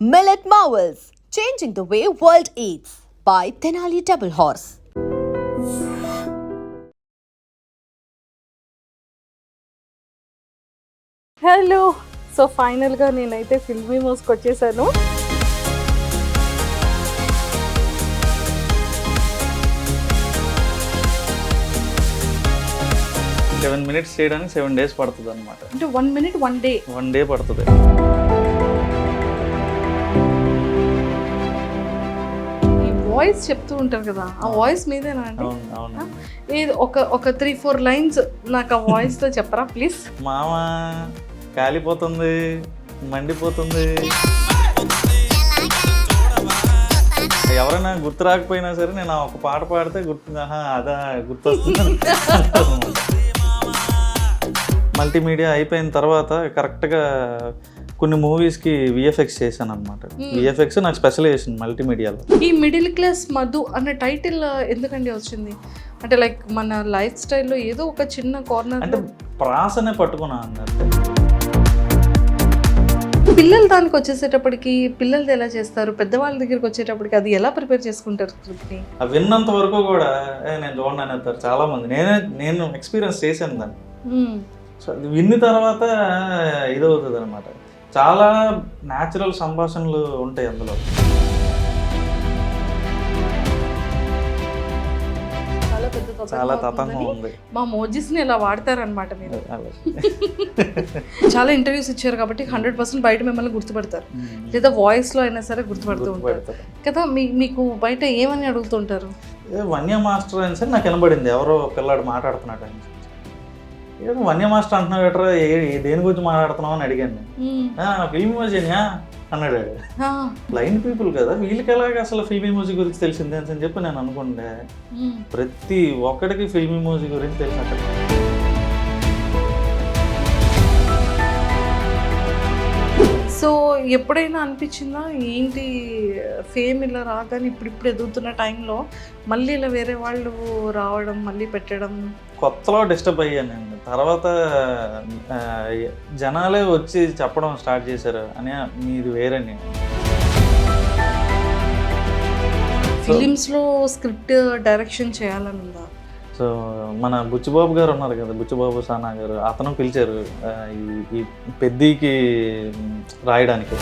Millet Marvels, changing the way world eats by Tenali Double Horse. Hello, so ఫైనల్గా నేనైతే ఫిల్మీ మోస్కి వచ్చేసాను. Seven minutes చేయడానికి 7 days పడుతుంది అనమాట. అంటే 1 minute 1 day 1 day పడుతుంది. ఈ వాయిస్ చెప్తూ ఉంటారు కదా, ఆ వాయిస్ మీదేనా అండి? అవును. ఏది ఒక 3-4 lines నాకు ఆ వాయిస్తో చెప్పరా ప్లీజ్? మామ కాలిపోతుంది, మండిపోతుంది. ఎవరైనా గుర్తు రాకపోయినా సరే నేను ఒక పాట పాడితే అదా గుర్తొస్తుంది. మల్టీమీడియా అయిపోయిన తర్వాత కరెక్ట్గా కొన్ని మూవీస్కి విఎఫ్ఎక్స్ చేశాను అనమాట. విఎఫ్ఎక్స్ నాకు స్పెషలైజేషన్ మల్టీమీడియాలో. ఈ మిడిల్ క్లాస్ మధు అన్న టైటిల్ ఎందుకండి వచ్చింది? అంటే లైక్ మన లైఫ్ స్టైల్లో ఏదో ఒక చిన్న కార్నర్ అంటే ప్రాసనే పట్టుకున్నా అన్నట్టు. పిల్లలు దానికి వచ్చేసేటప్పటికి పిల్లలది ఎలా చేస్తారు, పెద్దవాళ్ళ దగ్గరికి వచ్చేటప్పటికి అది ఎలా ప్రిపేర్ చేసుకుంటారు స్క్రిప్ట్ని? అవి విన్నంత వరకు కూడా నేను చూడండి అని అంటారు చాలామంది. నేను ఎక్స్పీరియన్స్ చేశాను దాన్ని. సో అది విన్న తర్వాత ఇదవుతుంది అనమాట. చాలా న్యాచురల్ సంభాషణలు ఉంటాయి అందులో. చాలా తతంగం ఉంది. మా మోజీస్ని ఇలా వాడతారనమాట మీరు. చాలా ఇంటర్వ్యూస్ ఇచ్చారు కాబట్టి 100% బయట మిమ్మల్ని గుర్తుపడతారు, లేదా వాయిస్లో అయినా సరే గుర్తుపడుతూ ఉంటారు కదా. మీకు బయట ఏమని అడుగుతుంటారు? వన్య మాస్టర్ అని సరే నాకు వినబడింది, ఎవరో పిల్లాడు మాట్లాడుతున్నాడు అని. ఏదో వన్య మాస్టర్ అంటున్నావు ఎట్రా, దేని గురించి మాట్లాడుతున్నావు అని అడిగాను. ఫిల్మ్ ఇమోజీనా అన్నాడు. బ్లైండ్ పీపుల్ కదా, వీళ్ళకి ఎలాగ అసలు ఫిల్మ్ ఇమోజీ గురించి తెలిసిందే అని చెప్పి నేను అనుకుంటే ప్రతి ఒక్కడికి ఫిల్మ్ ఇమోజీ గురించి తెలిసినట్టు. సో ఎప్పుడైనా అనిపించిందా ఏంటి ఫేమ్ ఇలా రాగానే ఇప్పుడు ఎదుగుతున్న టైంలో మళ్ళీ ఇలా వేరే వాళ్ళు రావడం, మళ్ళీ పెట్టడం? కొత్తలో డిస్టర్బ్ అయ్యాను నేను. తర్వాత జనాలే వచ్చి చెప్పడం స్టార్ట్ చేశారు అని, మీరు వేరని. ఫిలిమ్స్లో స్క్రిప్ట్ డైరెక్షన్ చేయాలని ఉందా? సో మన బుచ్చిబాబు గారు ఉన్నారు కదా, బుచ్చిబాబు సానా గారు, అతను పిలిచారు ఈ పెద్దకి రాయడానికి.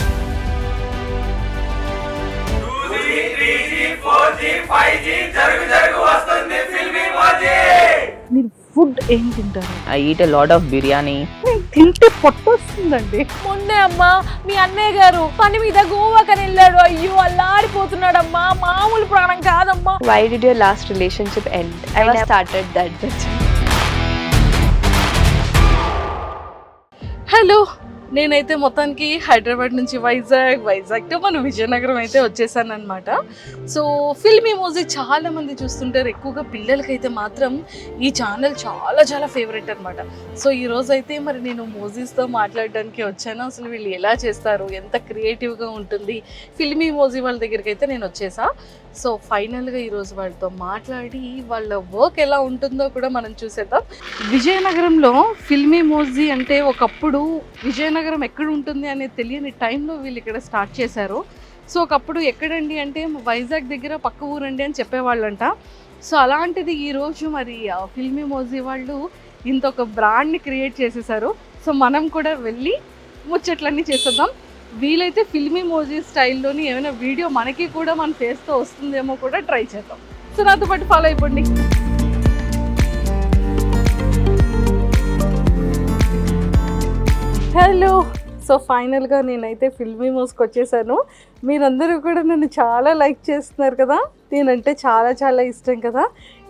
మీరు ఫుడ్ ఏం తింటారు? I eat a lot of biryani. తింటే పొట్టొస్తుందండి. మొన్నే అమ్మా మీ అన్నయ్య గారు పని మీద గోవాకని వెళ్ళాడు. అయ్యో అల్లాడిపోతున్నాడమ్మా, మామూలు ప్రాణం కాదమ్మా. Why did your last relationship end? I never started that. Hello, నేనైతే మొత్తానికి హైదరాబాద్ నుంచి వైజాగ్ టు మన విజయనగరం అయితే వచ్చేసాను అనమాట. సో ఫిల్మీ మోజీ చాలా మంది చూస్తుంటారు, ఎక్కువగా పిల్లలకైతే మాత్రం ఈ ఛానల్ చాలా ఫేవరెట్ అనమాట. సో ఈరోజు అయితే మరి నేను మోజీస్తో మాట్లాడడానికి వచ్చాను. అసలు వీళ్ళు ఎలా చేస్తారు, ఎంత క్రియేటివ్గా ఉంటుంది ఫిల్మీ మోజీ వాళ్ళ దగ్గరికి అయితే నేను వచ్చేసా. సో ఫైనల్గా ఈరోజు వాళ్ళతో మాట్లాడి వాళ్ళ వర్క్ ఎలా ఉంటుందో కూడా మనం చూసేద్దాం. విజయనగరంలో ఫిల్మీ మోజీ అంటే ఒకప్పుడు విజయనగరం ఎక్కడ ఉంటుంది అనేది తెలియని టైంలో వీళ్ళు ఇక్కడ స్టార్ట్ చేశారు. సో ఒకప్పుడు ఎక్కడండి అంటే వైజాగ్ దగ్గర పక్క ఊరండి అని చెప్పేవాళ్ళంట. సో అలాంటిది ఈరోజు మరి ఫిల్మీ మోజీ వాళ్ళు ఇంత ఒక బ్రాండ్ని క్రియేట్ చేసేసారు. సో మనం కూడా వెళ్ళి ముచ్చట్లన్నీ చేసేద్దాం. వీలైతే ఫిల్మీ మోజీ స్టైల్లోని ఏమైనా వీడియో మనకి కూడా మన ఫేస్తో వస్తుందేమో కూడా ట్రై చేద్దాం. సో నాతో పాటు ఫాలో అయిపోండి. హలో, సో ఫైనల్గా నేనైతే ఫిల్మీ మోస్కి వచ్చేసాను. మీరందరూ కూడా నన్ను చాలా లైక్ చేస్తున్నారు కదా, నేనంటే చాలా ఇష్టం కదా.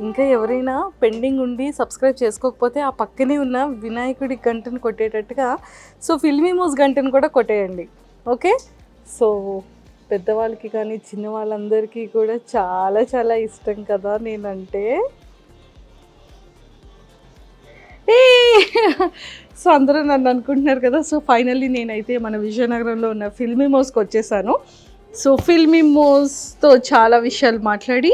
ఇంకా ఎవరైనా పెండింగ్ ఉండి సబ్స్క్రైబ్ చేసుకోకపోతే ఆ పక్కనే ఉన్న వినాయకుడి గంటను కొట్టేటట్టుగా సో ఫిల్మీ మోస్ గంటను కూడా కొట్టేయండి, ఓకే? సో పెద్దవాళ్ళకి కానీ చిన్న వాళ్ళందరికీ కూడా చాలా ఇష్టం కదా నేనంటే. సో అందరూ నన్ను అనుకుంటున్నారు కదా. సో ఫైనల్లీ నేనైతే మన విజయనగరంలో ఉన్న ఫిల్మీ మోస్కి వచ్చేసాను. సో ఫిల్మీ మోస్తో చాలా విషయాలు మాట్లాడి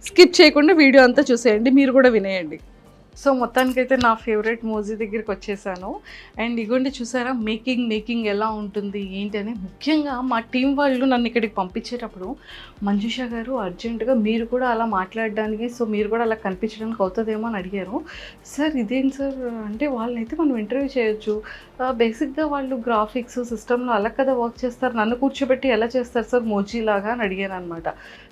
స్కిప్ చేయకుండా వీడియో అంతా చూసేయండి, మీరు కూడా వినేయండి. సో మొత్తానికైతే నా ఫేవరెట్ మూవీ దగ్గరికి వచ్చేసాను. అండ్ ఇగోండి చూసారా మేకింగ్ ఎలా ఉంటుంది ఏంటి అని. ముఖ్యంగా మా టీం వాళ్ళు నన్ను ఇక్కడికి పంపించేటప్పుడు మంజుష గారు అర్జెంటుగా మీరు కూడా అలా మాట్లాడడానికి, సో మీరు కూడా అలా కనిపించడానికి అవుతుందేమో అని అడిగారు. సార్ ఇదేంటి సార్ అంటే వాళ్ళైతే మనం ఇంటర్వ్యూ చేయొచ్చు, బేసిక్గా వాళ్ళు గ్రాఫిక్స్ సిస్టంలో అలా కదా వర్క్ చేస్తారు, నన్ను కూర్చోబెట్టి ఎలా చేస్తారు సార్ మోజీలాగా అని అడిగాను అనమాట.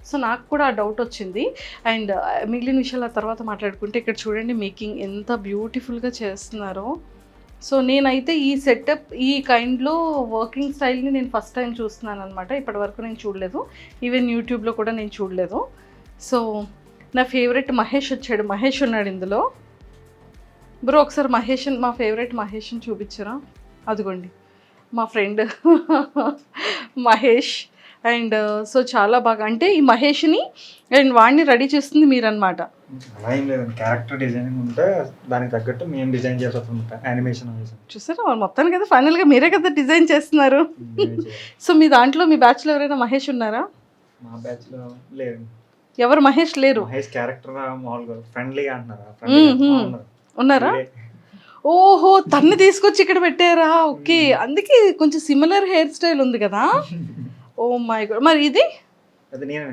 సో నాకు కూడా ఆ డౌట్ వచ్చింది. అండ్ మిగిలిన విషయాలు ఆ తర్వాత మాట్లాడుకుంటే ఇక్కడ చూడండి మేకింగ్ ఎంత బ్యూటిఫుల్గా చేస్తున్నారో. సో నేనైతే ఈ సెటప్ ఈ కైండ్లో వర్కింగ్ స్టైల్ని నేను ఫస్ట్ టైం చూస్తున్నాను అనమాట. ఇప్పటివరకు నేను చూడలేదు, ఈవెన్ యూట్యూబ్లో కూడా నేను చూడలేదు. సో నా ఫేవరెట్ మహేష్ వచ్చాడు, మహేష్ ఉన్నాడు ఇందులో. బ్రో ఒకసారి మా ఫేవరెట్ మహేష్ని చూపించరా? అదిగోండి మా ఫ్రెండ్ మహేష్. అండ్ సో చాలా బాగా అంటే ఈ మహేష్ని అండ్ వాడిని రెడీ చేస్తుంది మీరన్నమాట. అలా ఏం లేదండి, క్యారెక్టర్ డిజైనింగ్ ఉంటే దానికి తగ్గట్టు మేము డిజైన్ చేస్తాం యానిమేషన్. చూసారా మొత్తానికి కదా ఫైనల్గా మీరే కదా డిజైన్ చేస్తున్నారు. సో మీ దాంట్లో మీ బ్యాచ్లో ఎవరైనా మహేష్ ఉన్నారా? మా బ్యాచ్ లో లేదు. ఎవరు మహేష్ లేరు? మహేష్ క్యారెక్టర్ మామూలుగా ఫ్రెండ్లీగా అంటున్నారా? ఉన్నారా? ఓహో తన్ని తీసుకొచ్చి ఇక్కడ పెట్టారా? ఓకే, అందుకే కొంచెం సిమిలర్ హెయిర్ స్టైల్ ఉంది కదా. Oh my God. మరి ఇది అది నేను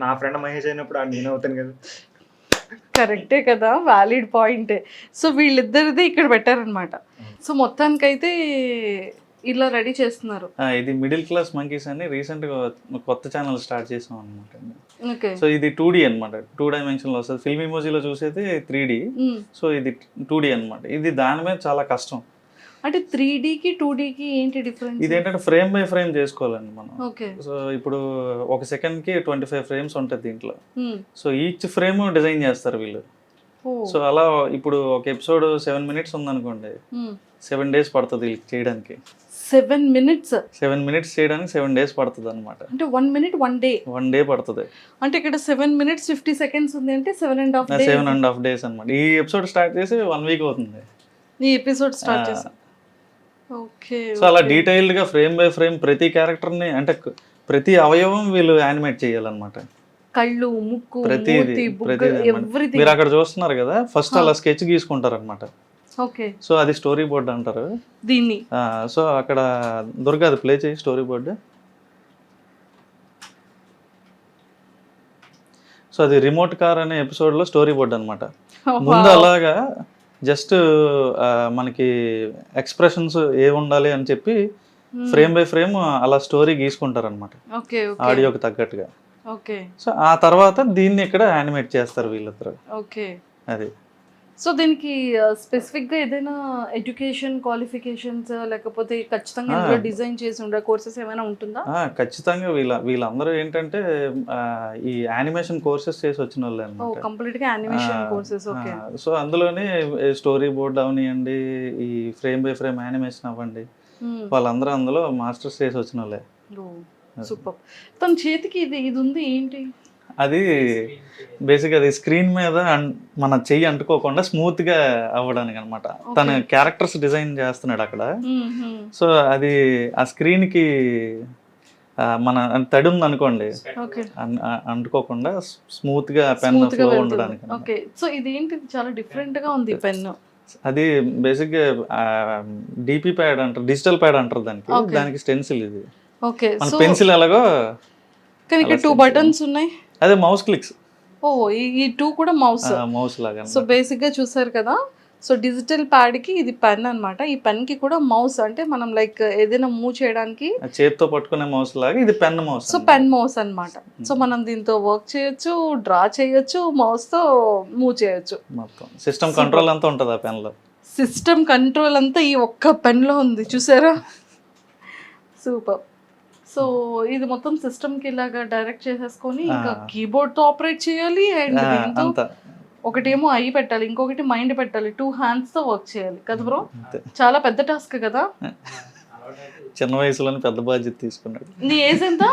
నా ఫ్రెండ్ మహేష్ అయినప్పుడు నేను అవుతాను కదా. కరెక్టే కదా, వ్యాలిడ్ పాయింటే. సో వీళ్ళిద్దరిది ఇక్కడ పెట్టారనమాట. సో మొత్తానికైతే ఇలా రెడీ చేస్తున్నారు. ఇది మిడిల్ క్లాస్ మంకీస్ అని రీసెంట్గా కొత్త ఛానల్ స్టార్ట్ చేసాం అనమాట. ఓకే. సో ఇది 2D అనమాట, 2 డైమెన్షన్లో వస్తుంది. ఫిల్మ్ ఇమోజీలో చూసేది 3D, సో ఇది 2D అనమాట. ఇది దాని మీద చాలా కష్టం. అంటే 3Dకి 2Dకి ఏంటి డిఫరెన్స్? ఇదేంటంటే ఫ్రేమ్ బై ఫ్రేమ్ చేసుకోవాలండి మనం. ఓకే. సో ఇప్పుడు ఒక సెకండ్కి 25 ఫ్రేమ్స్ ఉంటుంది దీంట్లో. సో ఈచ్ ఫ్రేమ్ డిజైన్ చేస్తారు వీళ్ళు. సో అలా ఇప్పుడు ఒక ఎపిసోడ్ 7 minutes ఉందనుకోండి, 7 days పడుతుంది వీళ్ళకి చేయడానికి. 7 minutes? 7 minutes చేయడానికి 7 days పడుతుంది అనమాట. అంటే 1 minute 1 day? 1 day పడుతుంది. అంటే ఇక్కడ 7 minutes 50 seconds ఉంది అంటే 7.5 days అనమాట. ఈ ఎపిసోడ్ స్టార్ట్ చేసి 1 week అవుతుంది ఈ ఎపిసోడ్ స్టార్ట్ చేసి. ఓకే. సో అలా డీటెయిల్డ్ గా ఫ్రేమ్ బై ఫ్రేమ్ ప్రతి క్యారెక్టర్ ని అంటే ప్రతి అవయవం వీళ్ళు యానిమేట్ చేయాలన్నమాట. కళ్ళు, ముక్కు, ప్రతిది ఎవ్రీథింగ్ మీరు అక్కడ చూస్తున్నారు కదా, ఫస్ట్ అలా స్కెచ్ గీసుకుంటారు అనమాట. ఓకే. సో అది స్టోరీ బోర్డ్ అంటారు దీన్ని. సో అక్కడ దుర్గా అది ప్లే చేయి స్టోరీ బోర్డు. సో అది రిమోట్ కార్ అనే ఎపిసోడ్లో స్టోరీ బోర్డ్ అనమాట. ముందు అలాగా జస్ట్ మనకి ఎక్స్ప్రెషన్స్ ఏ ఉండాలి అని చెప్పి ఫ్రేమ్ బై ఫ్రేమ్ అలా స్టోరీ గీసుకుంటారు అనమాట, ఆడియోకి తగ్గట్టుగా. ఓకే. సో ఆ తర్వాత దీన్ని ఇక్కడ యానిమేట్ చేస్తారు వీళ్ళిద్దరు. ఓకే. అది. సో దీనికి స్పెసిఫిక్గా ఏదైనా ఎడ్యుకేషన్ క్వాలిఫికేషన్స్ లేకపోతే ఖచ్చితంగా ఇందులో డిజైన్ చేసి ఉండే కోర్సెస్ ఏమైనా ఉంటుందా? ఖచ్చితంగా వీళ్ళందరూ ఏంటంటే ఈ యానిమేషన్ కోర్సెస్ చేసి వచ్చిన వాళ్ళే అన్నమాట. కంప్లీట్గా యానిమేషన్ కోర్సెస్. ఓకే. సో అందులోనే స్టోరీ బోర్డ్ అవనివ్వండి, ఈ ఫ్రేమ్ బై ఫ్రేమ్ యానిమేషన్ అవ్వండి, వాళ్ళందరూ అందులో మాస్టర్స్ చేసి వచ్చిన వాళ్ళే. సూపర్. తన చేతికి ఇది ఉంది ఏంటి? అది బేసిక్ అది స్క్రీన్ మీద మన చెయ్యి అంటుకోకుండా స్మూత్ గా అవ్వడానికి అనమాట. తన క్యారెక్టర్స్ డిజైన్ చేస్తున్నాడు అక్కడ. సో అది ఆ స్క్రీన్ కి మన తడి ఉంది అనుకోండి, అంటుకోకుండా స్మూత్ గా పెన్ ఫ్లో ఉండడానికి. ఓకే. సో ఇదేంటి చాలా డిఫరెంట్ గా ఉంది పెన్. అది బేసిక్ గా డిపి ప్యాడ్ అంటారు, డిజిటల్ ప్యాడ్ అంటారు దానికి స్టెన్సిల్ ఇది. ఓకే. మన పెన్సిల్ ఎలాగో కానీ ఇక్కడ 2 buttons ఉన్నాయి. అదే మౌస్ క్లిక్స్. ఓ ఈ 2 కూడా మౌస్ లాగా. సో బేసిక్ గా చూసారు కదా. సో డిజిటల్ ప్యాడ్ కి ఇది పెన్ అన్నమాట. ఈ పెన్ కి కూడా మౌస్, అంటే మనం లైక్ ఏదైనా మూవ్ చేయడానికి చేతితో పట్టుకునే మౌస్ లాగా ఇది pen mouse. So pen mouse అన్నమాట. సో మనం దీంతో వర్క్ చేయొచ్చు, డ్రా చేయొచ్చు, మౌస్ తో మూవ్ చేయొచ్చు. మొత్తం సిస్టమ్ కంట్రోల్ అంతా ఉంటుంది ఆ పెన్ లో. సిస్టమ్ కంట్రోల్ అంతా ఈ ఒక్క పెన్ లో ఉంది, చూసారా? సూపర్. సో ఇది మొత్తం సిస్టమ్ కి ఇలాగా డైరెక్ట్ చేసేసుకొని ఇంకా కీబోర్డ్ తో ఆపరేట్ చేయాలి. అండ్ దీంతో ఒకటేమో ఐ పెట్టాలి, ఇంకొకటి మైండ్ పెట్టాలి, 2 hands తో వర్క్ చేయాలి కదా బ్రో. చాలా పెద్ద టాస్క్ కదా. చిన్న వయసులోనే పెద్ద బాధ్యత తీసుకున్నాడు. నీ ఏజ్ ఎంత?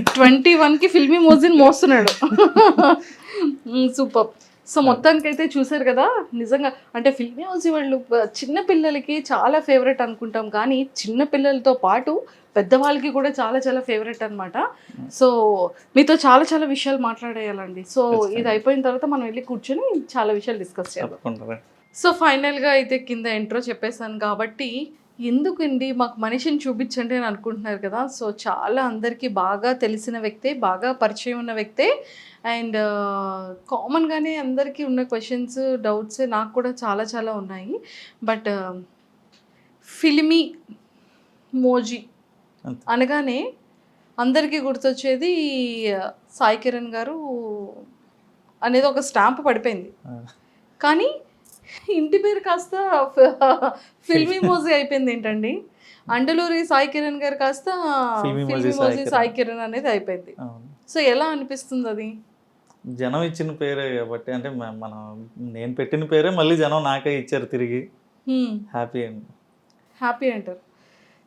21కి ఫిల్మీ మోజిన్ మోస్తున్నాడు. సూపర్. సో మొత్తానికైతే చూసారు కదా, నిజంగా అంటే ఫిల్మీ హౌస్ వాళ్ళు చిన్న పిల్లలకి చాలా ఫేవరెట్ అనుకుంటాం, కానీ చిన్న పిల్లలతో పాటు పెద్దవాళ్ళకి కూడా చాలా చాలా ఫేవరెట్ అనమాట. సో మీతో చాలా చాలా విషయాలు మాట్లాడేయాలండి. సో ఇది అయిపోయిన తర్వాత మనం వెళ్ళి కూర్చొని చాలా విషయాలు డిస్కస్ చేయాలి. తప్పకుండా. సో ఫైనల్గా అయితే కింద ఇంట్రో చెప్పేశాను కాబట్టి ఎందుకండి మాకు మనిషిని చూపించండి అని అనుకుంటున్నారు కదా. సో చాలా అందరికీ బాగా తెలిసిన వ్యక్తే, బాగా పరిచయం ఉన్న వ్యక్తే. అండ్ కామన్గానే అందరికీ ఉన్న క్వశ్చన్స్, డౌట్స్ నాకు కూడా చాలా చాలా ఉన్నాయి. బట్ ఫిల్మీ మోజీ అంతే. అనగానే అందరికీ గుర్తొచ్చేది సాయి కిరణ్ గారు అనేది ఒక స్టాంప్ పడిపోయింది. కానీ ఇంటి పేరు కాస్త ఫిల్మీ మోజీ అయిపోయింది ఏంటండి. అండలూరి సాయి కిరణ్ గారు కాస్త ఫిల్మీ ఫిల్మీ మోజీ మోజీ సాయి కిరణ్ అనేది అయిపోయింది. అవును. సో ఎలా అనిపిస్తుంది అది? జనం ఇచ్చిన పేరే కాబట్టి, అంటే మనం నేను పెట్టిన పేరే మళ్ళీ జనం నాకే ఇచ్చారు తిరిగి. హ్యాపీ అండి. హ్యాపీ అంటారు.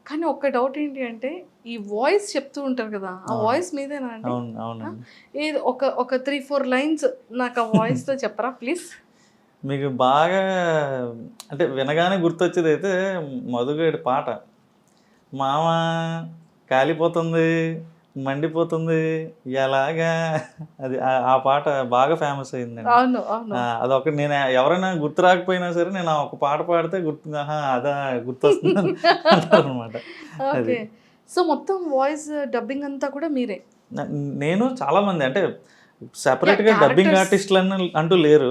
కానీ ఒక్క డౌట్ ఏంటి అంటే ఈ వాయిస్ చెప్తూ ఉంటారు కదా, ఆ వాయిస్ మీదేనా అండి? అవును అవునండి. ఏది ఒక 3-4 లైన్స్ నాకు ఆ వాయిస్తో చెప్పరా ప్లీజ్? మీకు బాగా అంటే వినగానే గుర్తొచ్చేది అయితే మధుగడి పాట, మామ కాలిపోతుంది మండిపోతుంది ఎలాగా, అది ఆ పాట బాగా ఫేమస్ అయిందండి. అవును అవును. అదొక నేను ఎవరైనా గుర్తు రాకపోయినా సరే నేను ఆ ఒక పాట పాడితే అదా గుర్తొస్తుంది అంటారు అనమాట. ఓకే. సో మొత్తం వాయిస్ డబ్బింగ్ అంతా కూడా మీరే? నేను చాలా మంది అంటే సెపరేట్ గా డబ్బింగ్ ఆర్టిస్టులు అంటూ లేరు.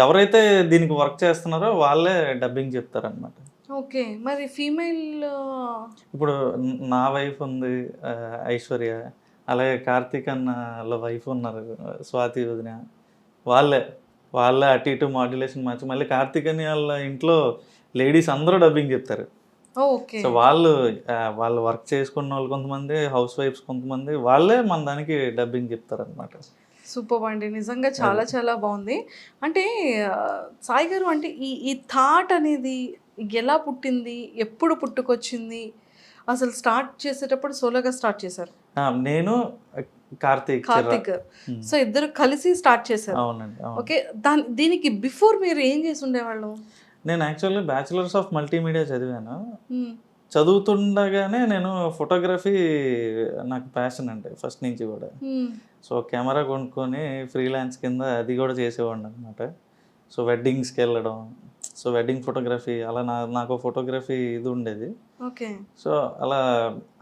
ఎవరైతే దీనికి వర్క్ చేస్తున్నారో వాళ్ళే డబ్బింగ్ చెప్తారు అనమాట. ఓకే. మరి ఫీమేల్ ఇప్పుడు నా వైఫ్ ఉంది ఐశ్వర్య, అలాగే కార్తీక్ అన్న వైఫ్ ఉన్నారు స్వాతి వదిన, వాళ్ళే అటు ఇటు మాడ్యులేషన్ మార్చి మళ్ళీ కార్తీక్ అని వాళ్ళ ఇంట్లో లేడీస్ అందరూ డబ్బింగ్ చెప్తారు. ఓకే. సో వాళ్ళు వర్క్ చేసుకున్న వాళ్ళు కొంతమంది, హౌస్ వైఫ్స్ కొంతమంది, వాళ్ళే మన దానికి డబ్బింగ్ చెప్తారు అనమాట. సూపర్ అండి, నిజంగా చాలా చాలా బాగుంది. అంటే సాయి గారు అంటే ఈ థాట్ అనేది ఎలా పుట్టింది, ఎప్పుడు పుట్టుకొచ్చింది? అసలు స్టార్ట్ చేసేటప్పుడు సోలోగా స్టార్ట్ చేశారు నేను కార్తీక్. సో ఇద్దరు కలిసి స్టార్ట్ చేశారు. అవునండి. ఓకే. దీనికి బిఫోర్ మీరు ఏం చేసి ఉండేవాళ్ళు? నేను యాక్చువల్లీ బ్యాచిలర్స్ ఆఫ్ మల్టీమీడియా చదివాను. చదువుతుండగానే నేను ఫోటోగ్రఫీ నాకు ప్యాషన్ అంటే ఫస్ట్ నుంచి కూడా. సో కెమెరా కొనుక్కొని ఫ్రీలాన్స్ కింద అది కూడా చేసేవాడిని అనమాట. సో వెడ్డింగ్స్కి వెళ్ళడం, సో వెడ్డింగ్ ఫోటోగ్రఫీ అలా నాకు ఫోటోగ్రఫీ ఇది ఉండేది. ఓకే. సో అలా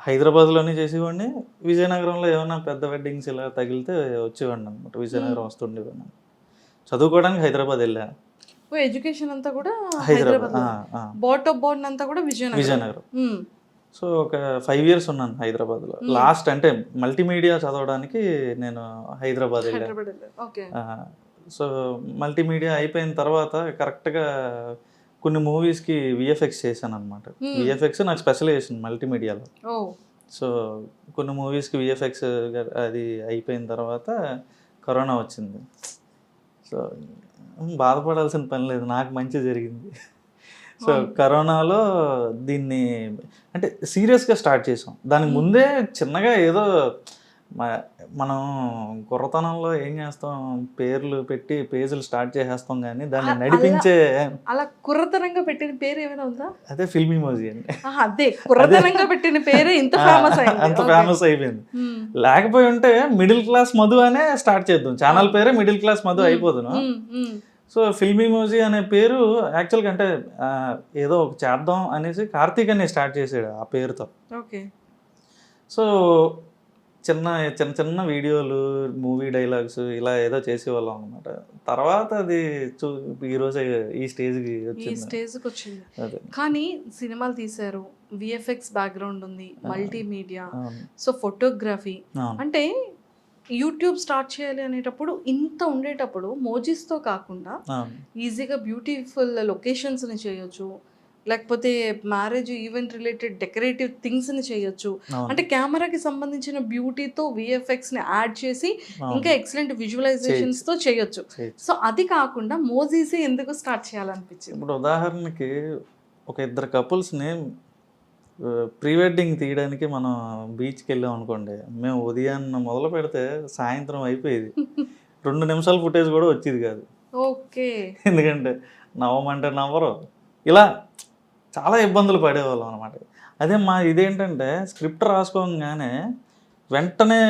హైదరాబాద్లోనే చేసేవాడిని. విజయనగరంలో ఏమైనా పెద్ద వెడ్డింగ్స్ ఇలా తగిలితే వచ్చేవాడిని అనమాట. విజయనగరం వస్తుండేవాడిని. చదువుకోవడానికి హైదరాబాద్ వెళ్ళాను. ఎడ్యుకేషన్ అంతా కూడా హైదరాబాద్. బోర్న్ అంతా కూడా విజయనగరం. సో ఒక 5 years ఉన్నాను హైదరాబాద్లో. లాస్ట్ అంటే మల్టీమీడియా చదవడానికి నేను హైదరాబాద్ వెళ్ళాను. సో మల్టీమీడియా అయిపోయిన తర్వాత కరెక్ట్గా కొన్ని మూవీస్కి విఎఫ్ఎక్స్ చేశాను అనమాట. విఎఫ్ఎక్స్ నాకు స్పెషలైజేషన్ మల్టీమీడియాలో. సో కొన్ని మూవీస్కి విఎఫ్ఎక్స్ అది అయిపోయిన తర్వాత కరోనా వచ్చింది. సో బాధపడాల్సిన పని లేదు, నాకు మంచి జరిగింది. సో కరోనాలో దీన్ని అంటే సీరియస్గా స్టార్ట్ చేసాం. దానికి ముందే చిన్నగా ఏదో మనం కుర్రతనంలో ఏం చేస్తాం, పేర్లు పెట్టి పేజీలు స్టార్ట్ చేసేస్తాం, కానీ దాన్ని నడిపించే అలా కుర్రతనంగా పెట్టిన పేరు ఏమైనా ఉందా? అదే ఫిల్మీ మోజీ అండి. అదే కుర్రతనంగా పెట్టిన పేరే ఇంత ఫేమస్ అయిపోయింది. లేకపోయి ఉంటే మిడిల్ క్లాస్ మధు అనే స్టార్ట్ చేద్దాం, ఛానల్ పేరే మిడిల్ క్లాస్ మధు అయిపోదును. సో ఫిల్మీ మోజీ అనే పేరు యాక్చువల్గా అంటే ఏదో ఒక చేద్దాం అనేసి కార్తీక్ అనే స్టార్ట్ చేసాడు ఆ పేరుతో. ఓకే. సో చిన్న చిన్న చిన్న వీడియోలు, మూవీ డైలాగ్స్ ఇలా ఏదో చేసేవాళ్ళం అనమాట. తర్వాత అది ఈరోజు ఈ స్టేజ్కి వచ్చింది. కానీ సినిమాలు తీశారు, విఎఫ్ఎక్స్ బ్యాక్గ్రౌండ్ ఉంది, మల్టీమీడియా, సో ఫోటోగ్రఫీ. అంటే యూట్యూబ్ స్టార్ట్ చేయాలి అనేటప్పుడు ఇంత ఉండేటప్పుడు మోజీస్తో కాకుండా ఈజీగా బ్యూటిఫుల్ లొకేషన్స్ని చేయొచ్చు, లేకపోతే మ్యారేజ్ ఈవెంట్ రిలేటెడ్ డెకరేటివ్ థింగ్స్ని చేయొచ్చు. అంటే కెమెరాకి సంబంధించిన బ్యూటీతో విఎఫ్ఎక్స్ని యాడ్ చేసి ఇంకా ఎక్సలెంట్ విజువలైజేషన్స్తో చేయొచ్చు. సో అది కాకుండా మోజీసే ఎందుకు స్టార్ట్ చేయాలనిపించింది? ఇప్పుడు ఉదాహరణకి ఒక 2 couples-ని ప్రీ వెడ్డింగ్ తీయడానికి మనం బీచ్కి వెళ్ళాం అనుకోండి, మేము ఉదయాన్న మొదలు పెడితే సాయంత్రం అయిపోయేది. 2 నిమిషాల ఫుటేజ్ కూడా వచ్చేది కాదు. ఓకే. ఎందుకంటే నవ్వమంటే నవ్వరు, ఇలా చాలా ఇబ్బందులు పడేవాళ్ళం అనమాట. అదే మా ఇదేంటంటే స్క్రిప్ట్ రాసుకోగానే వెంటనే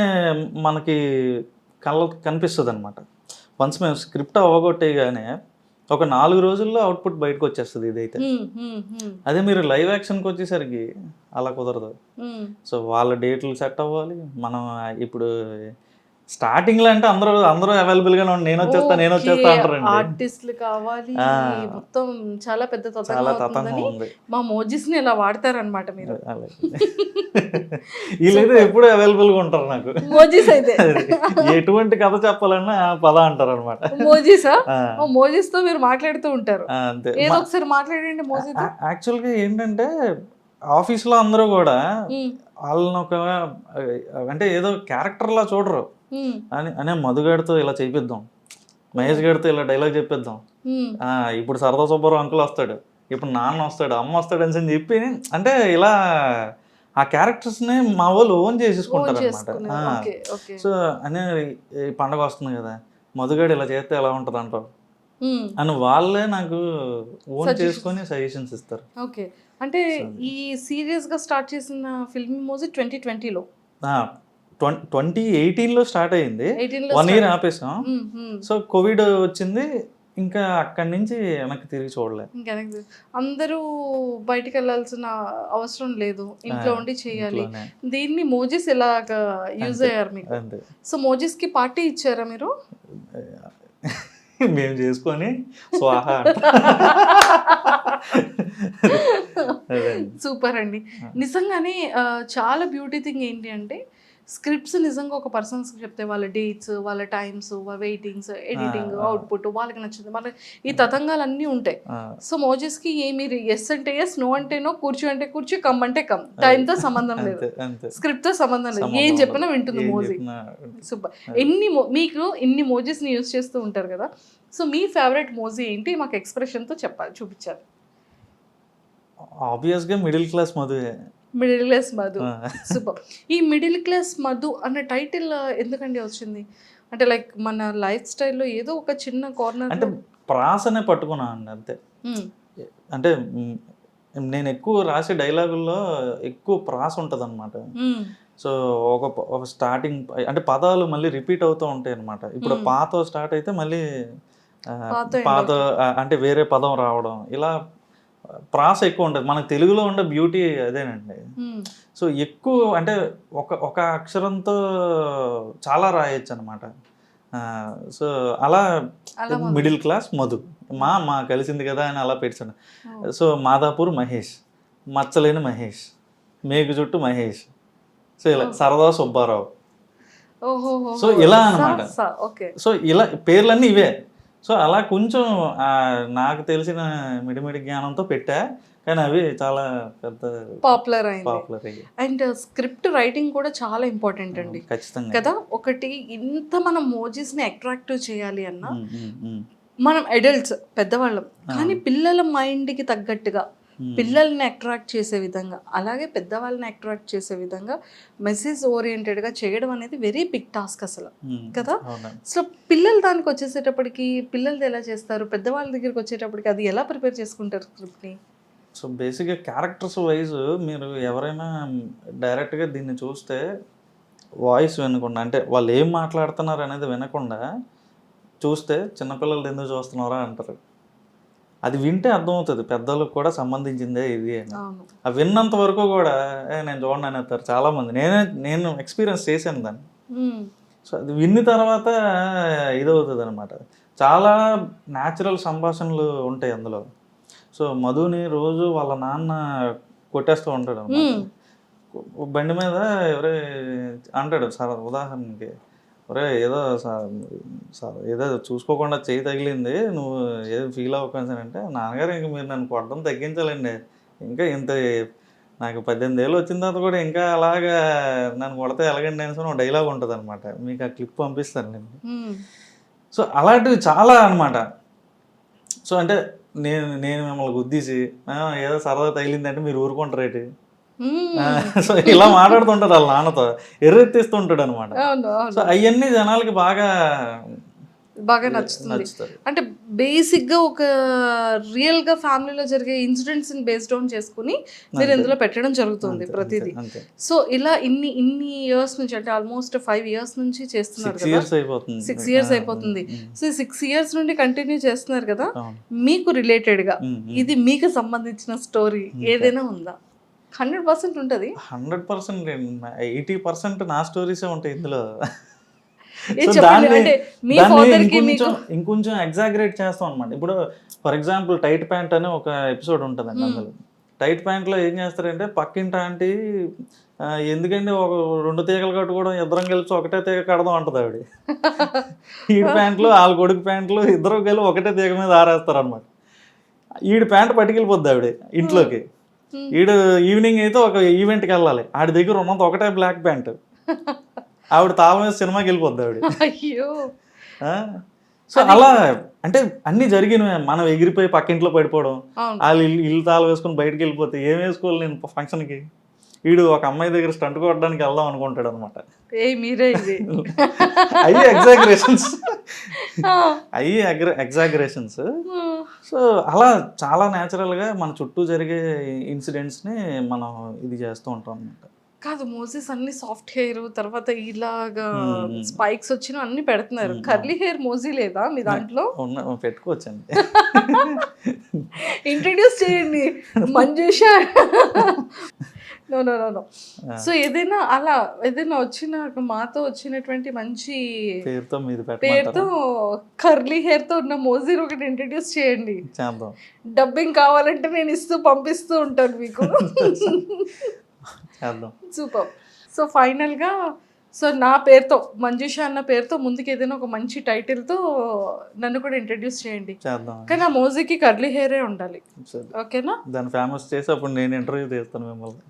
మనకి కనిపిస్తుంది అనమాట. వన్స్ మేము స్క్రిప్ట్ అవ్వగొట్టేగానే ఒక 4 రోజుల్లో అవుట్పుట్ బయటకు వచ్చేస్తుంది ఇదైతే. అదే మీరు లైవ్ యాక్షన్కి వచ్చేసరికి అలా కుదరదు. సో వాళ్ళ డేట్లు సెట్ అవ్వాలి. మనం ఇప్పుడు స్టార్టింగ్లో అంటే అందరూ అవైలబుల్గానే ఉండి నేను వచ్చేస్తా అంటారండి. ఆర్టిస్టులు కావాలి, మొత్తం చాలా పెద్ద చాలా తతంగం తతంగం అవుతుందని ఉంది. మా మోజిస్ని ఇలా వాడతారనమాట మీరు. వీళ్ళైతే ఎప్పుడు అవైలబుల్గా ఉంటారు నాకు. మోజిస్ అయితే ఎటువంటి కథ చెప్పాలన్నా పద అంటారు అనమాట. మోజిసా? మోజిస్ తో మీరు మాట్లాడుతూ ఉంటారు. అంతే. ఏదో ఒకసారి మాట్లాడండి మోజిస్. యాక్చువల్గా ఏంటంటే ఆఫీస్లో అందరూ కూడా వాళ్ళని ఒక అంటే ఏదో క్యారెక్టర్లా చూడరు. అనే మధుగాడితో ఇలా చేపిద్దాం, మహేష్ గారితో ఇలా డైలాగ్ చెప్పిద్దాం, ఇప్పుడు సరదా సుబ్బారావు అంకుల్ వస్తాడు, ఇప్పుడు నాన్న వస్తాడు, అమ్మ వస్తాడు అని చెప్పి అంటే ఇలా ఆ క్యారెక్టర్స్ని మా వాళ్ళు ఓన్ చేసేసుకుంటారు అనమాట. సో అనే ఈ పండగ వస్తుంది కదా, మధుగాడు ఇలా చేస్తే ఎలా ఉంటుంది అంటారు అని వాళ్ళే నాకు ఓన్ చేసుకొని సజెషన్స్ ఇస్తారు. ఓకే. అంటే ఈ సీరియస్గా స్టార్ట్ చేసిన ఫిల్మ్ మ్యూజిక్ 2020లో 2018లో స్టార్ట్ అయ్యింది. 1 year ఆపేసాం. సో కోవిడ్ వచ్చింది, ఇంకా అక్కడి నుంచి వెనక్కి తిరిగి చూడలే. అందరూ బయటికి వెళ్ళాల్సిన అవసరం లేదు, ఇంట్లో ఉండి చేయాలి. దీన్ని మోజిస్ ఎలాగా యూజ్ అయ్యారు మీకు? సో మోజిస్కి పార్టీ ఇచ్చారా మీరు? మేము చేసుకొని స్వాహా. సూపర్ అండి. నిజంగానే చాలా బ్యూటీ థింగ్ ఏంటి అంటే స్క్రిప్ట్స్ నిజంగా ఒక పర్సన్స్ చెప్తే వాళ్ళ డేట్స్, వాళ్ళ టైమ్స్, వాళ్ళ వెయిటింగ్స్, ఎడిటింగ్, అవుట్పుట్ వాళ్ళకి నచ్చింది, వాళ్ళ ఈ తతంగాలు అన్నీ ఉంటాయి. సో మోజిస్కి మీరు ఎస్ అంటే ఎస్, నో అంటే నో, కూర్చో అంటే కూర్చో, కమ్ అంటే కమ్, టైంతో సంబంధం లేదు, స్క్రిప్ట్తో సంబంధం లేదు, ఏం చెప్పినా వింటుంది మోజీ. సూపర్. మీకు ఇన్ని మోజిస్ని యూజ్ చేస్తూ ఉంటారు కదా, సో మీ ఫేవరెట్ మోజీ ఏంటి? మాకు ఎక్స్ప్రెషన్తో చెప్పాలి, చూపించాలి. ఆబ్వియస్గా మిడిల్ క్లాస్ మధువే. Middle class Madhu. సూపర్. ఈ మిడిల్ క్లాస్ మధు అన్న టైటిల్ ఎందుకండి వచ్చింది? అంటే లైక్ మన లైఫ్ స్టైల్లో ఏదో ఒక చిన్న కార్నర్ అంటే ప్రాసనే పట్టుకున్నాను అండి అంతే. అంటే నేను ఎక్కువ రాసే డైలాగుల్లో ఎక్కువ ప్రాస ఉంటుంది అనమాట. సో ఒక స్టార్టింగ్ అంటే పదాలు మళ్ళీ రిపీట్ అవుతూ ఉంటాయి అనమాట. ఇప్పుడు పాతో స్టార్ట్ అయితే మళ్ళీ పాత అంటే వేరే పదం రావడం, ఇలా ప్రాస ఎక్కువ ఉంటుంది. మనకు తెలుగులో ఉండే బ్యూటీ అదేనండి. సో ఎక్కువ అంటే ఒక అక్షరంతో చాలా రాయొచ్చు అనమాట. సో అలా మిడిల్ క్లాస్ మధు మా కలిసింది కదా అని అలా పెట్టాను. సో మాదాపూర్ మహేష్, మచ్చలేని మహేష్, మేకు చుట్టూ మహేష్, సో ఇలా సరదా సుబ్బారావు, సో ఇలా అనమాట. సో ఇలా పేర్లన్నీ ఇవే. సో అలా కొంచెం నాకు తెలిసిన మిడిమిడి జ్ఞానంతో పెట్టా, కానీ అవి చాలా పెద్ద పాపులర్ అయ్యాయి. అండ్ స్క్రిప్ట్ రైటింగ్ కూడా చాలా ఇంపార్టెంట్ అండి, ఖచ్చితంగా కదా. ఒకటి ఇంత మనం మోజిస్ని అట్రాక్టివ్ చేయాలి అన్నా మనం అడల్ట్స్ పెద్దవాళ్ళం, కానీ పిల్లల మైండ్కి తగ్గట్టుగా పిల్లల్ని అట్రాక్ట్ చేసే విధంగా, అలాగే పెద్దవాళ్ళని అట్రాక్ట్ చేసే విధంగా మెసేజ్ ఓరియంటెడ్గా చేయడం అనేది వెరీ బిగ్ టాస్క్ అసలు, కదా. సో పిల్లలు దానికి వచ్చేసేటప్పటికి పిల్లలది ఎలా చేస్తారు, పెద్దవాళ్ళ దగ్గరికి వచ్చేటప్పటికి అది ఎలా ప్రిపేర్ చేసుకుంటారు స్క్రిప్ట్ని? సో బేసిక్గా క్యారెక్టర్స్ వైజ్ మీరు ఎవరైనా డైరెక్ట్గా దీన్ని చూస్తే వాయిస్ వినకుండా, అంటే వాళ్ళు ఏం మాట్లాడుతున్నారు అనేది వినకుండా చూస్తే చిన్నపిల్లలు ఎందుకు చూస్తున్నారా అంటారు. అది వింటే అర్థమవుతుంది పెద్దలకు కూడా సంబంధించిందే ఇది అని. అది విన్నంత వరకు కూడా నేను చూడండి అనేస్తారు చాలామంది. నేను ఎక్స్పీరియన్స్ చేశాను దాన్ని. సో అది విన్న తర్వాత ఇదవుతుంది అనమాట. చాలా న్యాచురల్ సంభాషణలు ఉంటాయి అందులో. సో మధుని రోజు వాళ్ళ నాన్న కొట్టేస్తూ ఉంటాడు అనమాట. బండి మీద ఎవరే అంటాడు సార్, ఉదాహరణకి ఒరే ఏదో ఏదో చూసుకోకుండా చేయి తగిలింది, నువ్వు ఏదో ఫీల్ అవ్వకుండా అంటే, నాన్నగారు ఇంక మీరు నన్ను కొట్టడం తగ్గించాలండి, ఇంకా ఇంత నాకు 18 ఏళ్ళు వచ్చిన తర్వాత కూడా ఇంకా అలాగా నన్ను కొడితే ఎలాగండి అని ఒక డైలాగ్ ఉంటుంది అనమాట. మీకు ఆ క్లిప్ పంపిస్తాను నేను. సో అలాంటివి చాలా అనమాట. సో అంటే నేను మిమ్మల్ని గుద్దీసి ఏదో సరదా తగిలిందంటే మీరు ఊరుకుంటారేటి, సో ఇలా మాట్లాడుతుంటారు వాళ్ళ నాన్నతో, ఎర్రెత్తిస్తుంటాడు అనమాట. సో అవన్నీ జనాలకి బాగా బాగా నచ్చుతుంది. నచ్చుతుంది. అంటే బేసిక్గా ఒక రియల్గా ఫ్యామిలీలో జరిగే ఇన్సిడెంట్స్ని బేస్డ్ ఆన్ చేసుకుని మీరు ఇందులో పెట్టడం జరుగుతుంది ప్రతిదీ. అంతే సో ఇలా ఇన్ని ఇయర్స్ నుంచి అంటే ఆల్మోస్ట్ 5 years నుంచి చేస్తున్నారు 6 కదా, years అయిపోతుంది. 6 years అయిపోతుంది. సో 6 years నుండి కంటిన్యూ చేస్తున్నారు కదా, అవును. మీకు రిలేటెడ్గా ఉమ్. ఇది మీకు సంబంధించిన స్టోరీ ఏదైనా ఉందా? 100% ఉంటుంది. 100% 80% నా స్టోరీసే ఉంటాయి ఇందులో. ఏ సో చెప్పండి, దాన్ని అంటే మీ father కి మీకు ఇంకొంచెం ఎగ్జాగరేట్ చేస్తాం అనమాట. ఇప్పుడు ఫర్ ఎగ్జాంపుల్ టైట్ ప్యాంట్ అని ఒక ఎపిసోడ్ ఉంటుందండి అందులో. టైట్ ప్యాంట్లో ఏం చేస్తారంటే పక్కింటి ఆంటీ ఎందుకంటే ఒక 2 తీగలు కట్టుకోవడం, ఇద్దరం కలిసి ఒకటే తీగ కడదాం అంటది ఆవిడ. ఈడి ప్యాంట్లు వాళ్ళ కొడుకు ప్యాంట్లు ఇద్దరు కలిసి ఒకటే తీగ మీద ఆరేస్తారు అనమాట. ఈడి ప్యాంట్ పట్టుకెళ్ళిపోద్ది ఆవిడ ఇంట్లోకి. ఈడు ఈవినింగ్ అయితే ఒక ఈవెంట్కి వెళ్ళాలి, ఆడి దగ్గర ఉన్నది ఒకటే బ్లాక్ ప్యాంట్. ఆవిడ తాళం మీద సినిమాకి వెళ్ళిపోద్ది ఆవిడ. అయ్యో. సో అలా అంటే అన్ని జరిగినవే. మనం ఎగిరిపోయి పక్కింట్లో పడిపోవడం, అవును. వాళ్ళు ఇల్లు తాళం వేసుకుని బయటకు వెళ్ళిపోతే ఏం వేసుకోవాలి నేను ఫంక్షన్కి. వీడు ఒక అమ్మాయి దగ్గర స్టంట్ కొట్టడానికి వెళ్దాం అనుకుంటాడు అనమాట. మీరే ఇది. అయ్యి ఎగ్జాగరేషన్స్ అయ్యి ఎగ్జాగరేషన్స్. సో అలా చాలా న్యాచురల్గా మన చుట్టూ జరిగే ఇన్సిడెంట్స్ని మనం ఇది చేస్తూ ఉంటాం అనమాట. కాదు, మోసెస్ అన్ని సాఫ్ట్ హెయిర్, తర్వాత ఇలాగా స్పైక్స్ వచ్చిన అన్ని పెడుతున్నారు. కర్లీ హెయిర్ మోజీ లేదా మీ దాంట్లో? పెట్టుకోవచ్చండి. ఇంట్రడ్యూస్ చేయండి Manjusha. No no no no. So ఏదైనా అలా ఏదైనా వచ్చిన మాతో వచ్చినటువంటి మంచి పేరుతో మీద పేరుతో కర్లీ హెయిర్ తో ఉన్న మోజీని ఒకటి ఇంట్రడ్యూస్ చేయండి. చేద్దాం. డబ్బింగ్ కావాలంటే నేను పంపిస్తూ ఉంటాను మీకు. చేద్దాం. సూపర్. సో ఫైనల్గా సో నా పేరుతో మంజుష అన్న పేరుతో ముందుకు ఏదైనా ఒక మంచి టైటిల్తో నన్ను కూడా ఇంట్రడ్యూస్ చేయండి. చేద్దాం. కానీ ఆ మోజీకి కర్లీ హెయిరే ఉండాలి. ఓకేనా? దాన్ని ఫేమస్ చేసి అప్పుడు నేను ఇంటర్వ్యూ చేస్తాను మిమ్మల్ని.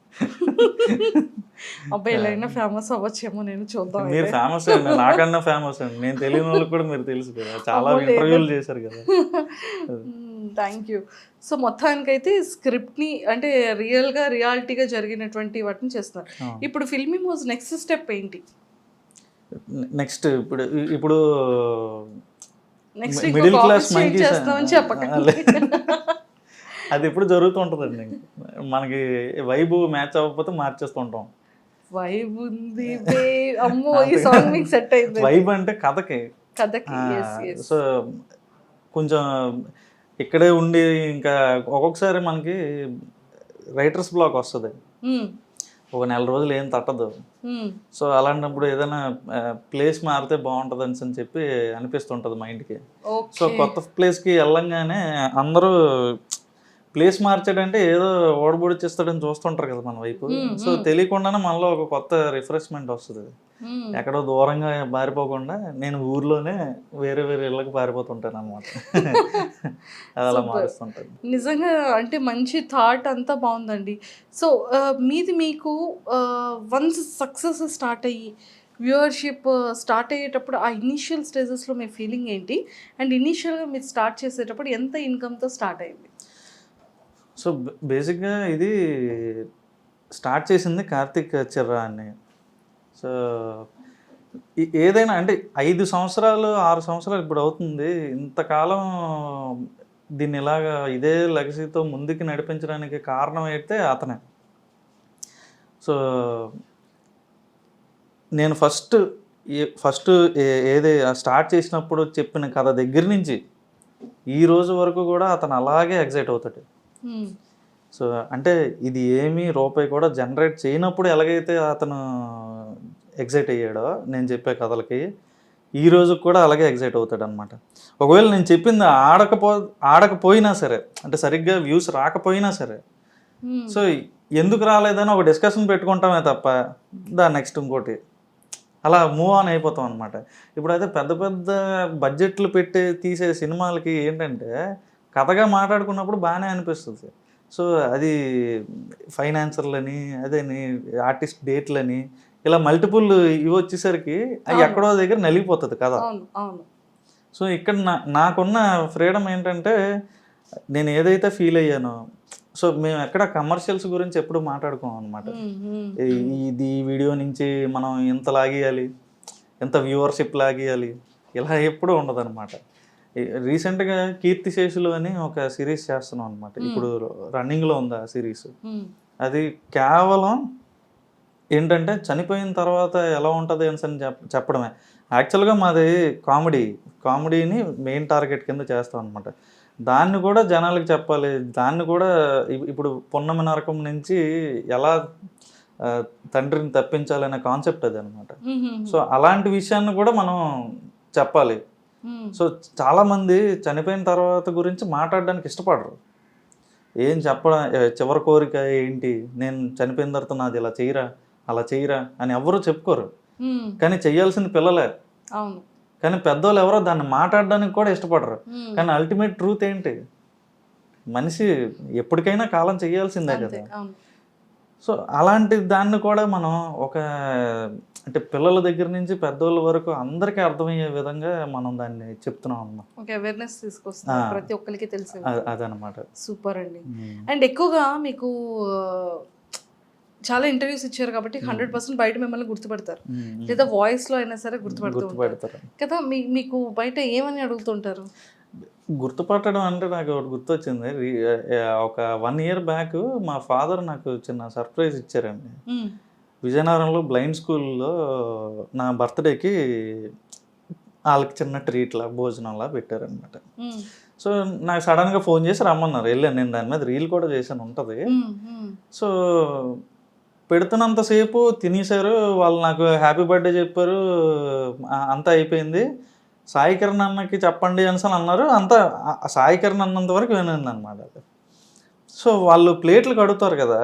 అబ్బాయి ఎలా అయినా ఫేమస్ అవ్వచ్చేమో, నేను చూద్దాం. మీరు ఫేమస్ అండి, నాకన్నా ఫేమస్ అండి. నేను తెలియని వాళ్ళకి కూడా మీరు తెలుసు కదా, చాలా ఇంటర్వ్యూలు చేశారు కదా. Thank you. సో మొత్తానికైతే స్క్రిప్ట్ని అంటే రియాలిటీగా జరిగినటువంటి వాటిని చేస్తున్నారు. ఇప్పుడు ఫిల్మీ మోజ్ నెక్స్ట్ స్టెప్ ఏంటి? నెక్స్ట్ ఇప్పుడు నెక్స్ట్ మిడిల్ క్లాస్ చేస్తామని చెప్పకండి. అది ఎప్పుడు జరుగుతూ ఉంటుందండి. మనకి వైబ్ మ్యాచ్ అవ్వకపోతే మార్చేస్తూ ఉంటాం. వైబ్ ఉంది అమ్మో, ఈ సాంగ్ మీకు సెట్ అయింది. వైబ్ అంటే కథకి. సో కొంచెం ఇక్కడే ఉండి ఇంకా ఒక్కొక్కసారి మనకి రైటర్స్ బ్లాక్ వస్తుంది, ఒక 4 రోజులు ఏం తట్టదు. సో అలాంటప్పుడు ఏదైనా ప్లేస్ మారితే బాగుంటుంది అని చెప్పి అనిపిస్తుంటుంది మైండ్కి. సో కొత్త ప్లేస్కి వెళ్ళంగానే అందరూ ప్లేస్ మార్చాడంటే ఏదో ఓడబొడిచేస్తాడని చూస్తుంటారు కదా మన వైపు. సో తెలియకుండానే మనలో ఒక కొత్త రిఫ్రెష్మెంట్ వస్తుంది. ఎక్కడో దూరంగా పారిపోకుండా నేను ఊర్లోనే వేరే ఇళ్ళకి పారిపోతుంటాను అనమాట. అది అలా మారుస్తుంటాను. నిజంగా అంటే మంచి థాట్ అంతా బాగుందండి. సో మీకు వన్స్ సక్సెస్ స్టార్ట్ అయ్యి వ్యూవర్షిప్ స్టార్ట్ అయ్యేటప్పుడు ఆ ఇనీషియల్ స్టేజెస్లో మీ ఫీలింగ్ ఏంటి? అండ్ ఇనీషియల్గా మీరు స్టార్ట్ చేసేటప్పుడు ఎంత ఇన్కమ్తో స్టార్ట్ అయింది? సో బేసిక్గా ఇది స్టార్ట్ చేసింది కార్తిక్ చిర్రా అని. సో ఏదైనా అంటే 5 సంవత్సరాలు 6 సంవత్సరాలు ఇప్పుడు అవుతుంది. ఇంతకాలం దీన్ని ఇలాగా ఇదే లెగసీతో ముందుకు నడిపించడానికి కారణం అయితే అతనే. సో నేను ఫస్ట్ ఏది స్టార్ట్ చేసినప్పుడు చెప్పిన కథ దగ్గర నుంచి ఈ రోజు వరకు కూడా అతను అలాగే ఎగ్జైట్ అవుతాడు. సో అంటే ఇది ఏమీ రూపాయి కూడా జనరేట్ చేయనప్పుడు ఎలాగైతే అతను ఎగ్జైట్ అయ్యాడో నేను చెప్పే కథలకి, ఈ రోజు కూడా అలాగే ఎగ్జైట్ అవుతాడు అనమాట. ఒకవేళ నేను చెప్పింది ఆడకపోయినా సరే, అంటే సరిగ్గా వ్యూస్ రాకపోయినా సరే, సో ఎందుకు రాలేదని ఒక డిస్కషన్ పెట్టుకుంటామే తప్ప దాని నెక్స్ట్ ఇంకోటి అలా మూవ్ ఆన్ అయిపోతాం అనమాట. ఇప్పుడైతే పెద్ద పెద్ద బడ్జెట్లు పెట్టి తీసే సినిమాలకి ఏంటంటే కథగా మాట్లాడుకున్నప్పుడు బాగానే అనిపిస్తుంది. సో అది ఫైనాన్సర్లని అదేని ఆర్టిస్ట్ డేట్లని ఇలా మల్టిపుల్ ఇవి వచ్చేసరికి అవి ఎక్కడో దగ్గర నలిగిపోతుంది కదా. సో ఇక్కడ నాకున్న ఫ్రీడమ్ ఏంటంటే నేను ఏదైతే ఫీల్ అయ్యానో, సో మేము ఎక్కడ కమర్షియల్స్ గురించి ఎప్పుడు మాట్లాడుకోం అనమాట. ఈ వీడియో నుంచి మనం ఎంత లాగేయాలి, ఎంత వ్యూవర్షిప్ లాగేయాలి, ఇలా ఎప్పుడూ ఉండదు అనమాట. రీసెంట్గా కీర్తిశేషులు అని ఒక సిరీస్ చేస్తున్నాం అనమాట. ఇప్పుడు రన్నింగ్లో ఉంది ఆ సిరీస్. అది కేవలం ఏంటంటే చనిపోయిన తర్వాత ఎలా ఉంటుంది అని చెప్పడమే. యాక్చువల్గా మాది కామెడీని మెయిన్ టార్గెట్ కింద చేస్తాం అనమాట. దాన్ని కూడా జనాలకు చెప్పాలి. దాన్ని కూడా ఇప్పుడు పున్నమి నరకం నుంచి ఎలా తండ్రిని తప్పించాలనే కాన్సెప్ట్ అది అనమాట. సో అలాంటి విషయాన్ని కూడా మనం చెప్పాలి. సో చాలామంది చనిపోయిన తర్వాత గురించి మాట్లాడడానికి ఇష్టపడరు. ఏం చెప్పడం, చివరి కోరిక ఏంటి, నేను చనిపోయిన తర్వాత నాది ఇలా చేయరా అలా చేయరా అని ఎవరు చెప్పుకోరు. కానీ చెయ్యాల్సిన పిల్లలే. అవును. కానీ పెద్దవాళ్ళు ఎవరో దాన్ని మాట్లాడడానికి కూడా ఇష్టపడరు. కానీ అల్టిమేట్ ట్రూత్ ఏంటి, మనిషి ఎప్పటికైనా కాలం చేయాల్సిందే కదా. సో అలాంటి దాన్ని కూడా మనం అంటే పిల్లల దగ్గర నుంచి పెద్దవాళ్ళ వరకు అందరికీ అర్థమయ్యే విధంగా మనం దాన్ని చెప్తున్నాం అన్నమాట. ఓకే, అవేర్నెస్ తీసుకొస్తాం, ప్రతి ఒక్కరికి తెలిసి. అదనమాట. సూపర్ అండి. అండ్ ఎక్కువగా మీకు చాలా ఇంటర్వ్యూస్ ఇచ్చారు కాబట్టి 100% బయట మిమ్మల్ని గుర్తుపడతారు, లేదా వాయిస్లో అయినా సరే గుర్తుపడతారు కదా. మీకు బయట ఏమని అడుగుతుంటారు? గుర్తుపట్టడం అంటే నాకు ఒకటి గుర్తొచ్చింది. ఒక 1 year బ్యాక్ మా ఫాదర్ నాకు చిన్న సర్ప్రైజ్ ఇచ్చారండి. విజయనగరంలో బ్లైండ్ స్కూల్లో నా బర్త్డేకి వాళ్ళకి చిన్న ట్రీట్లా భోజనంలా పెట్టారనమాట. సో నాకు సడన్గా ఫోన్ చేసి రమ్మన్నారు, వెళ్ళాను. నేను దాని మీద రీల్ కూడా చేశాను, ఉంటుంది. సో పెడుతున్నంతసేపు తినేశారు వాళ్ళు, నాకు హ్యాపీ బర్త్డే చెప్పారు, అంతా అయిపోయింది. సాయి కిరణ్ అన్నకి చెప్పండి అని అన్నారు. అంతా సాయి కిరణ్ అన్నంత వరకు వినండి అనమాట. సో వాళ్ళు ప్లేట్లు కడుగుతారు కదా,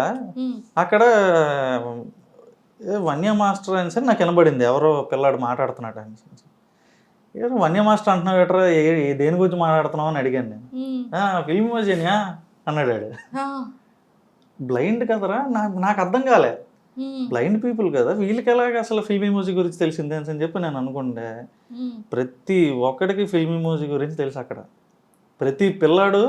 అక్కడ వన్య మాస్టర్ అని సరే నాకు వినబడింది, ఎవరో పిల్లాడు మాట్లాడుతున్నాడు అని. ఏదో వన్య మాస్టర్ అంటున్నావు ఎట్రా, దేని గురించి మాట్లాడుతున్నావు అని అడిగాను నేను. ఫిల్మ్ ఇమోజినియా అన్నాడు. బ్లైండ్ కదరా, నాకు అర్థం కాలే. బ్లైండ్ పీపుల్ కదా, వీళ్ళకి ఎలాగ అసలు ఫిల్మ్ ఇమోజీ గురించి తెలిసిందే అని చెప్పి నేను అనుకుంటే, ప్రతి ఒక్కడికి ఫిల్మ్ ఇమోజీ గురించి తెలుసు. అక్కడ ప్రతి పిల్లాడు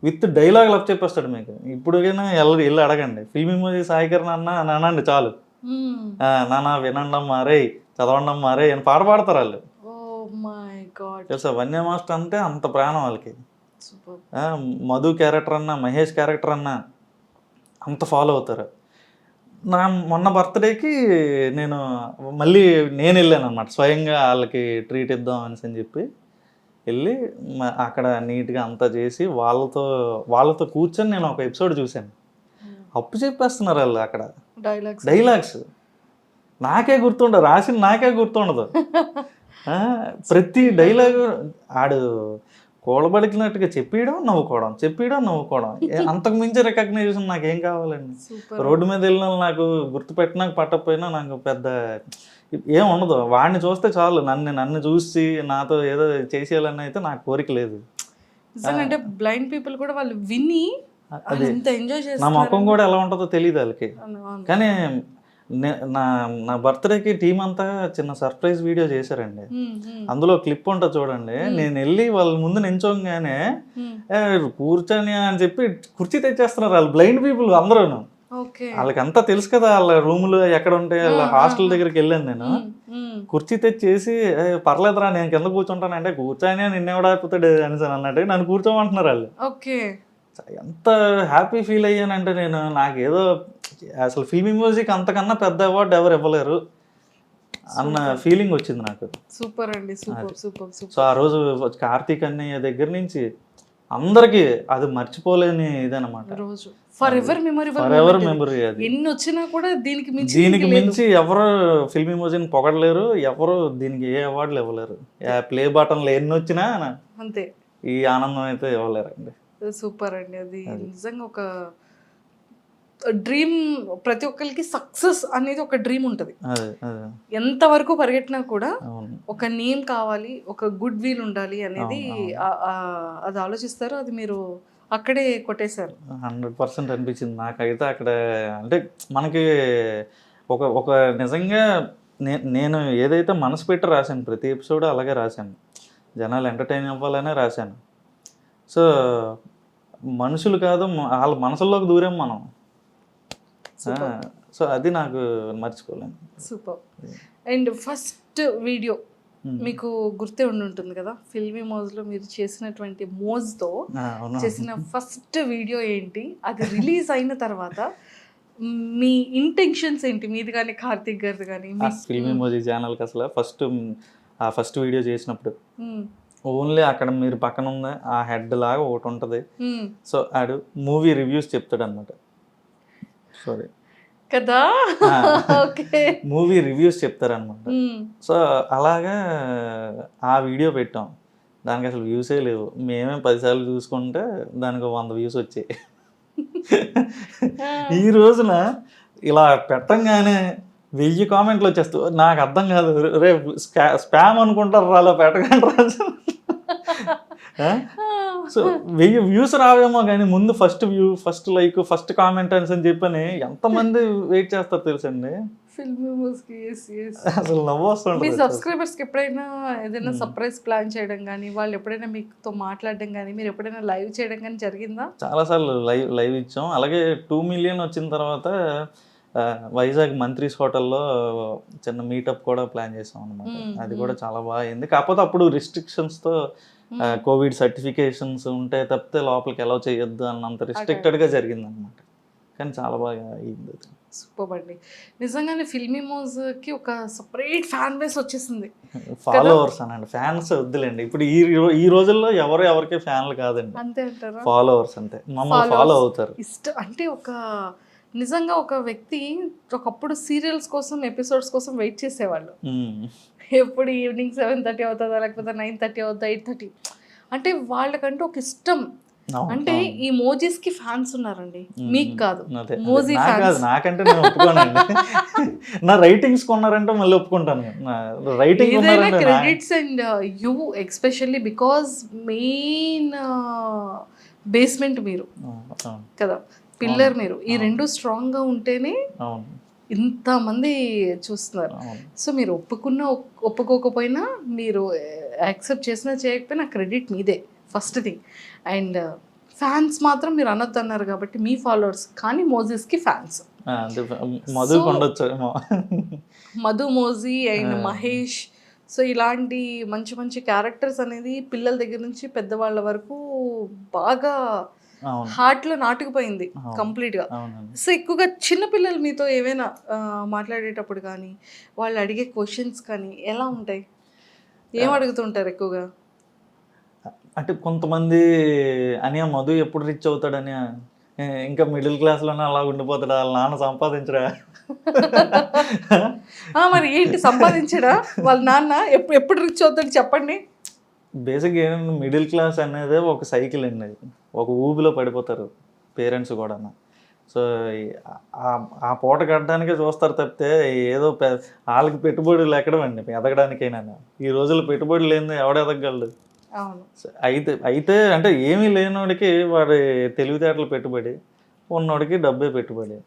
విత్ డైలాగ్ లవ్ చెప్పేస్తాడు మీకు. ఇప్పుడుకైనా వెళ్ళి అడగండి, ఫిల్మ్ ఇమోజీ సాయి కిరణ్ అన్న అనండి చాలు, నాన్న వినండి మారే చదవండి మారే అని పాట పాడతారు వాళ్ళు. తెలుసా, వన్య మాస్టర్ అంటే అంత ప్రాణం వాళ్ళకి. మధు క్యారెక్టర్ అన్నా, మహేష్ క్యారెక్టర్ అన్నా అంత ఫాలో అవుతారు. మొన్న బర్త్డేకి నేను వెళ్ళాను అనమాట, స్వయంగా వాళ్ళకి ట్రీట్ ఇద్దాం అని చెప్పి వెళ్ళి అక్కడ నీట్గా అంతా చేసి వాళ్ళతో కూర్చొని నేను ఒక ఎపిసోడ్ చూశాను. అప్పు చెప్పేస్తున్నారు వాళ్ళు అక్కడ డైలాగ్స్. నాకే గుర్తుండదు, రాసిన నాకే గుర్తుండదు. ప్రతి డైలాగు ఆడు కూడబడికినట్టుగా చెప్పేయడం నవ్వుకోవడం. అంతకు మించి రికగ్నైజేషన్ నాకేం కావాలండి. రోడ్డు మీద వెళ్ళిన నాకు గుర్తుపెట్టినాక పట్టకపోయినా నాకు పెద్ద ఏం ఉండదు. వాడిని చూస్తే చాలు, నన్ను చూసి నాతో ఏదో చేసేయాలని అయితే నాకు కోరిక లేదు. అంటే బ్లైండ్ పీపుల్ కూడా వాళ్ళు విని అది నా ముఖం కూడా ఎలా ఉంటుందో తెలియదు వాళ్ళకి. కానీ నా బర్త్డేకి టీం అంతా చిన్న సర్ప్రైజ్ వీడియో చేశారండి. అందులో క్లిప్ ఉంటుంది చూడండి. నేను వెళ్ళి వాళ్ళ ముందు నించోగానే కూర్చొని అని చెప్పి కుర్చీ తెచ్చేస్తున్నారు వాళ్ళు, బ్లైండ్ పీపుల్ అందరూ. వాళ్ళకి అంతా తెలుసు కదా, వాళ్ళ రూములు ఎక్కడ ఉంటాయి, వాళ్ళ హాస్టల్ దగ్గరికి వెళ్ళాను నేను. కుర్చీ తెచ్చేసి పర్లేదురా నేను కింద కూర్చుంటాను అంటే, కూర్చొని నిన్నెవడాపోతాడు అని అన్నట్టు నన్ను కూర్చోమంటున్నారు వాళ్ళు. ఎంత హ్యాపీ ఫీల్ అయ్యానంటే నేను, నాకేదో అసలు ఫిల్మ్ ఇమోజీకి అంతకన్నా పెద్ద అవార్డు ఎవరు ఇవ్వలేరు అన్న ఫీలింగ్ వచ్చింది నాకు. సూపర్ అండి, సూపర్. సో ఆ రోజు కార్తీక్ అన్నయ్య దగ్గర నుంచి అందరికి అది మర్చిపోలేని ఇదనమాట. For ever memory. అది ఎన్ని వచ్చినా కూడా దీనికి మించి ఎవరు ఫిల్మ్ ఇమోజీని పొగడలేరు, ఎవరు దీనికి ఏ అవార్డులు ఇవ్వలేరు. ప్లే బటన్లు ఎన్ని వచ్చినా అంతే, ఈ ఆనందం అయితే ఇవ్వలేరండి. సూపర్ అండి. అది నిజంగా ఒక డ్రీమ్. ప్రతి ఒక్కరికి సక్సెస్ అనేది ఒక డ్రీమ్ ఉంటుంది. ఎంతవరకు పరిగెట్టినా కూడా ఒక నేమ్ కావాలి, ఒక గుడ్ విల్ ఉండాలి అనేది అది ఆలోచిస్తారు. అది మీరు అక్కడే కొట్టేశారు. 100% అనిపించింది నాకైతే అక్కడ. అంటే మనకి ఒక నిజంగా నేను ఏదైతే మనసు పెట్టి రాశాను, ప్రతి ఎపిసోడ్ అలాగే రాశాను, జనాలు ఎంటర్టైన్ అవ్వాలనే రాశాను. సో మనుషులు కాదు, వాళ్ళ మనసుల్లోకి దూరం మనం. సో అది నాకు మర్చిపోలేను. సూపర్. అండ్ ఫస్ట్ వీడియో మీకు గుర్తే ఉండుంటుంది కదా, ఫిల్మీ మోజ్లో మీరు చేసినటువంటి మోజ్తో అవును. చేసిన ఫస్ట్ వీడియో ఏంటి, అది రిలీజ్ అయిన తర్వాత మీ ఇంటెన్షన్స్ ఏంటి, మీది కానీ కార్తీక్ గారిది కానీ? ఫిల్మ్ ఎమోజీ ఛానల్కి అసలు ఫస్ట్ వీడియో చేసినప్పుడు ఓన్లీ అక్కడ మీరు పక్కన ఉంది ఆ హెడ్ లాగా ఒకటి ఉంటుంది. సో ఆడు మూవీ రివ్యూస్ చెప్తాడు అనమాట. సారీ కదా, ఓకే, మూవీ రివ్యూస్ చెప్తారనమాట. సో అలాగా ఆ వీడియో పెట్టాం. దానికి అసలు వ్యూసే లేవు. మేమే 10 సార్లు చూసుకుంటే దానికి 100 వ్యూస్ వచ్చాయి. ఈ రోజున ఇలా పెట్టంగానే 1000 కామెంట్లు వచ్చేస్తాయి. నాకు అర్థం కాదు, రేపు స్పామ్ అనుకుంటారు అలా పెట్టకండి రాజు. సో 1000 వ్యూస్ రావేమో కానీ ముందు first view, first like, first comment అని చెప్పని ఎంతమంది వెయిట్ చేస్తారు తెలుసండి ఫిల్మీ మోజ్కి. అసలు నవ్వు మీ వస్తుంది. సబ్స్క్రైబర్స్కి ఎప్పుడైనా ఏదైనా సర్ప్రైజ్ ప్లాన్ చేయడం కానీ, వాళ్ళు ఎప్పుడైనా మీతో మాట్లాడడం కానీ, మీరు ఎప్పుడైనా లైవ్ చేయడం కానీ జరిగిందా? చాలాసార్లు లైవ్ ఇచ్చాం. అలాగే 2 మిలియన్ వచ్చిన తర్వాత వైజాగ్ మంత్రీస్ హోటల్లో చిన్న మీటప్ కూడా ప్లాన్ చేసాం అనమాట. అది కూడా చాలా బాగా అయింది. కాకపోతే అప్పుడు రిస్ట్రిక్షన్స్తో కోవిడ్ సర్టిఫికేషన్స్ ఉంటే తప్పితే లోపలికి అలౌ చేయొద్దు అన్నంత రిస్ట్రిక్టెడ్గా జరిగింది అనమాట. కానీ చాలా బాగా అయింది. సూపర్ అండి. నిజంగానే ఫిల్మీ మోజ్కి ఒక సపరేట్ ఫ్యాన్ బేస్ వచ్చేసింది. ఫాలోవర్స్ అనండి, ఫ్యాన్స్ వద్దులేండి. ఇప్పుడు ఈ రోజుల్లో ఎవరికి ఫ్యాన్లు కాదండి, అంతే అంటారా? ఫాలోవర్స్ అంతే, మమ్మల్ని ఫాలో అవుతారు. ఇష్టం అంటే నిజంగా ఒక వ్యక్తి ఒకప్పుడు సీరియల్స్ కోసం, ఎపిసోడ్స్ కోసం వెయిట్ చేసేవాళ్ళు. ఎప్పుడు ఈవినింగ్ 7:30 అవుతుందా, లేకపోతే 9:30 అవుతుందా, 8:30, అంటే వాళ్ళకంటూ ఒక ఇష్టం. అంటే ఈ మోజీస్ కి ఫ్యాన్స్ ఉన్నారండి, మీకు కాదు. మోజీ ఫ్యాన్స్ నాకంటే నేను ఒప్పుకోనండి. నా రైటింగ్స్ కొన్నారంటే మళ్ళీ ఒప్పుకుంటాను. Writing credits and you especially because main basement మీరు కదా, పిల్లర్ మీరు. ఈ రెండు స్ట్రాంగ్ గా ఉంటేనే ఇంతమంది చూస్తున్నారు. సో మీరు ఒప్పుకోకపోయినా, మీరు యాక్సెప్ట్ చేసినా చేయకపోయినా క్రెడిట్ మీదే ఫస్ట్ థింగ్. అండ్ ఫ్యాన్స్ మాత్రం మీరు అనొద్దు అన్నారు కాబట్టి మీ ఫాలోవర్స్, కానీ మోజీస్కి fans. Madhu Moji and Mahesh. So ఇలాంటి మంచి మంచి క్యారెక్టర్స్ అనేది పిల్లల దగ్గర నుంచి పెద్దవాళ్ళ వరకు బాగా హార్ట్లో నాటుకుపోయింది కంప్లీట్గా. సో ఎక్కువగా చిన్నపిల్లలు మీతో ఏమైనా మాట్లాడేటప్పుడు కానీ, వాళ్ళు అడిగే క్వశ్చన్స్ కానీ ఎలా ఉంటాయి, ఏం అడుగుతుంటారు ఎక్కువగా? అంటే కొంతమంది అని మధు ఎప్పుడు రిచ్ అవుతాడని, ఇంకా మిడిల్ క్లాస్లోనే అలా ఉండిపోతాడా, వాళ్ళ నాన్న సంపాదించడా? మరి ఏంటి సంపాదించడా వాళ్ళ నాన్న? ఎప్పుడు రిచ్ అవుతాడు చెప్పండి. బేసిక్గా ఏంటంటే మిడిల్ క్లాస్ అనేది ఒక సైకిల్ అండి, ఒక ఊబిలో పడిపోతారు పేరెంట్స్ కూడా. సో ఆ పూట కట్టడానికే చూస్తారు తప్పితే ఏదో వాళ్ళకి పెట్టుబడులు ఎక్కడమండి ఎదగడానికైనా. ఈ రోజుల్లో పెట్టుబడులు లేని ఎవడ ఎదగలడు. అయితే అంటే ఏమీ లేనోడికి వాడి తెలివితేటలు పెట్టుబడి, ఉన్నోడికి డబ్బే పెట్టుబడి.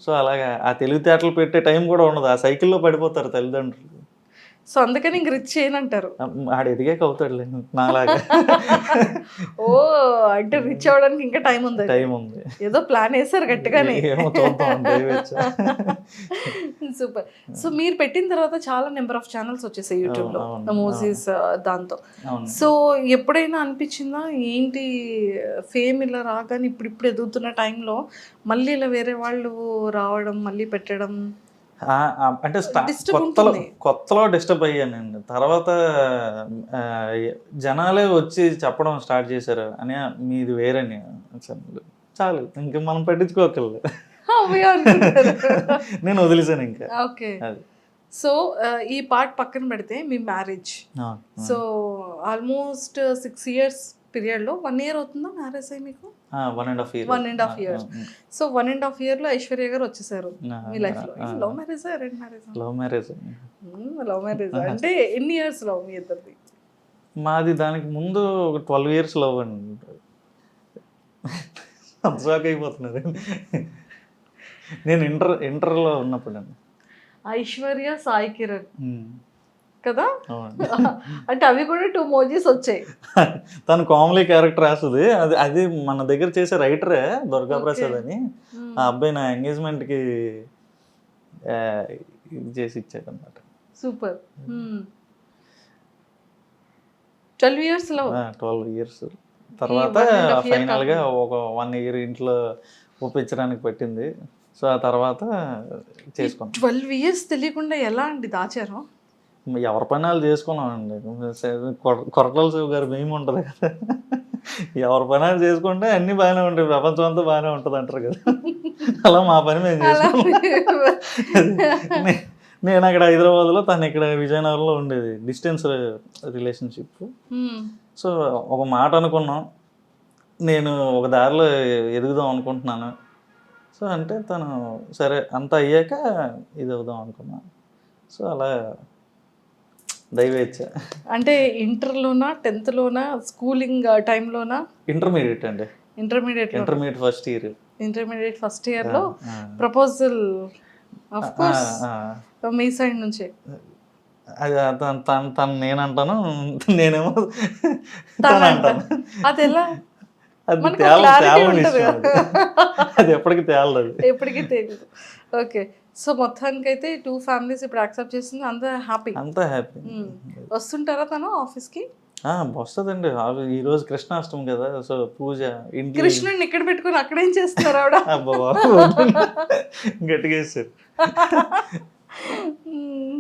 సో అలాగా ఆ తెలివితేటలు పెట్టే టైం కూడా ఉండదు, ఆ సైకిల్లో పడిపోతారు తల్లిదండ్రులు. సో అందుకని ఇంక రిచ్ చేయనంటారు. ఆడు ఎదిగాక అవుతాడులే నాలాగా. ఓ అంటే రిచ్ అవ్వడానికి ఇంకా టైం ఉంది, ఏదో ప్లాన్ వేసారు గట్టిగానే. సూపర్. సో మీరు పెట్టిన తర్వాత చాలా నెంబర్ ఆఫ్ ఛానల్స్ వచ్చేసాయి యూట్యూబ్లో మోజీస్ దాంతో. సో ఎప్పుడైనా అనిపించిందా ఏంటి ఫేమ్ ఇలా రాగానే ఇప్పుడు ఎదుగుతున్న టైంలో మళ్ళీ ఇలా వేరే వాళ్ళు రావడం, మళ్ళీ పెట్టడం? అంటే కొత్తలో డిస్టర్బ్ అయ్యానండి. తర్వాత జనాలే వచ్చి చెప్పడం స్టార్ట్ చేశారు అని, మీది వేరని. చాలు, ఇంకా మనం పట్టించుకోకలేదు, నేను వదిలేసాను ఇంకా. ఓకే. సో ఈ పార్ట్ పక్కన పెడితే మీ మ్యారేజ్, సో ఆల్మోస్ట్ 6 years పీరియడ్లో 1 year అవుతుందా మ్యారేజ్ అయ్యి మీకు? 1.5 years. 1.5 years. సో 1.5 yearలో ఐశ్వర్య గారు వచ్చేసారు మీ లైఫ్లో. Love marriage, arrange marriage? Love marriage. Love marriage అంటే ఎన్ని ఇయర్స్ లవ్ మీ ఇద్దరిది? మాది దానికి ముందు ఒక 12 years లవ్ అండి. షాక్ అయిపోతున్నారు. నేను ఇంటర్లో ఉన్నప్పుడు అండి. ఐశ్వర్య, సాయి కిరణ్ కదా, అంటే అవి కూడా 2 మోజీస్ వచ్చాయి. తను కామెడీ క్యారెక్టర్ రాస్తుంది. అది మన దగ్గర చేసే రైటరే దుర్గా ప్రసాద్ అని. ఆ అబ్బాయి నా ఎంగేజ్మెంట్కి ఇది చేసి ఇచ్చాడు అనమాట. సూపర్. 12 years లో 12 ఇయర్స్ తర్వాత 1.5 year ఫైనల్గా ఒక 1 year ఇంట్లో ఒప్పించడానికి పట్టింది. సో ఆ తర్వాత చేసుకున్నాం. 12 years తెలియకుండా ఎలా అండి దాచారు? ఎవరి పని వాళ్ళు చేసుకున్నామండి. కొరటాల శివ గారు మేము ఉంటుంది కదా, ఎవరి పని వాళ్ళు చేసుకుంటే అన్నీ బాగానే ఉంటాయి, ప్రపంచం అంతా బాగానే ఉంటుంది అంటారు కదా, అలా మా పని మేము చేసుకున్నాం. నేను అక్కడ హైదరాబాద్లో, తను ఇక్కడ విజయనగరంలో ఉండేది, డిస్టెన్స్ రిలేషన్షిప్. సో ఒక మాట అనుకున్నాం, నేను ఒక దారిలో ఎదుగుదాం అనుకుంటున్నాను. సో అంటే తను సరే అంతా అయ్యాక ఇది అవుదాం అనుకున్నాను. సో అలా దైవేచ్ఛ. అంటే ఇంటర్లోనా, 10th-లోనా, స్కూలింగ్ టైంలోనా? ఇంటర్మీడియట్ అండి. Intermediate first year. Intermediate first ఇయర్లో ప్రపోజల్ ఆఫ్ కోర్స్ మీ సైడ్ నుంచే. అది తను నేనంటాను, నేనేమో తను అంటాను. అది ఎలా? అది మనకు తేలని clarity ఉంటది విషయం అది. అది ఎప్పటికీ తేలదు. ఎప్పటికీ తెలియదు. ఓకే, సో మొత్తానికైతే 2 families ఇప్పుడు యాక్సెప్ట్ చేస్తుంది, అంతా హ్యాపీ. అంతా హ్యాపీ. వస్తుంటారా తను ఆఫీస్కి? వస్తుందండి. ఈరోజు కృష్ణాష్టమి కదా, సో పూజ ఇంటి. కృష్ణుడిని ఇక్కడ పెట్టుకుని అక్కడేం చేస్తున్నారు ఆవిడ? గట్టిగా వేస్తారు.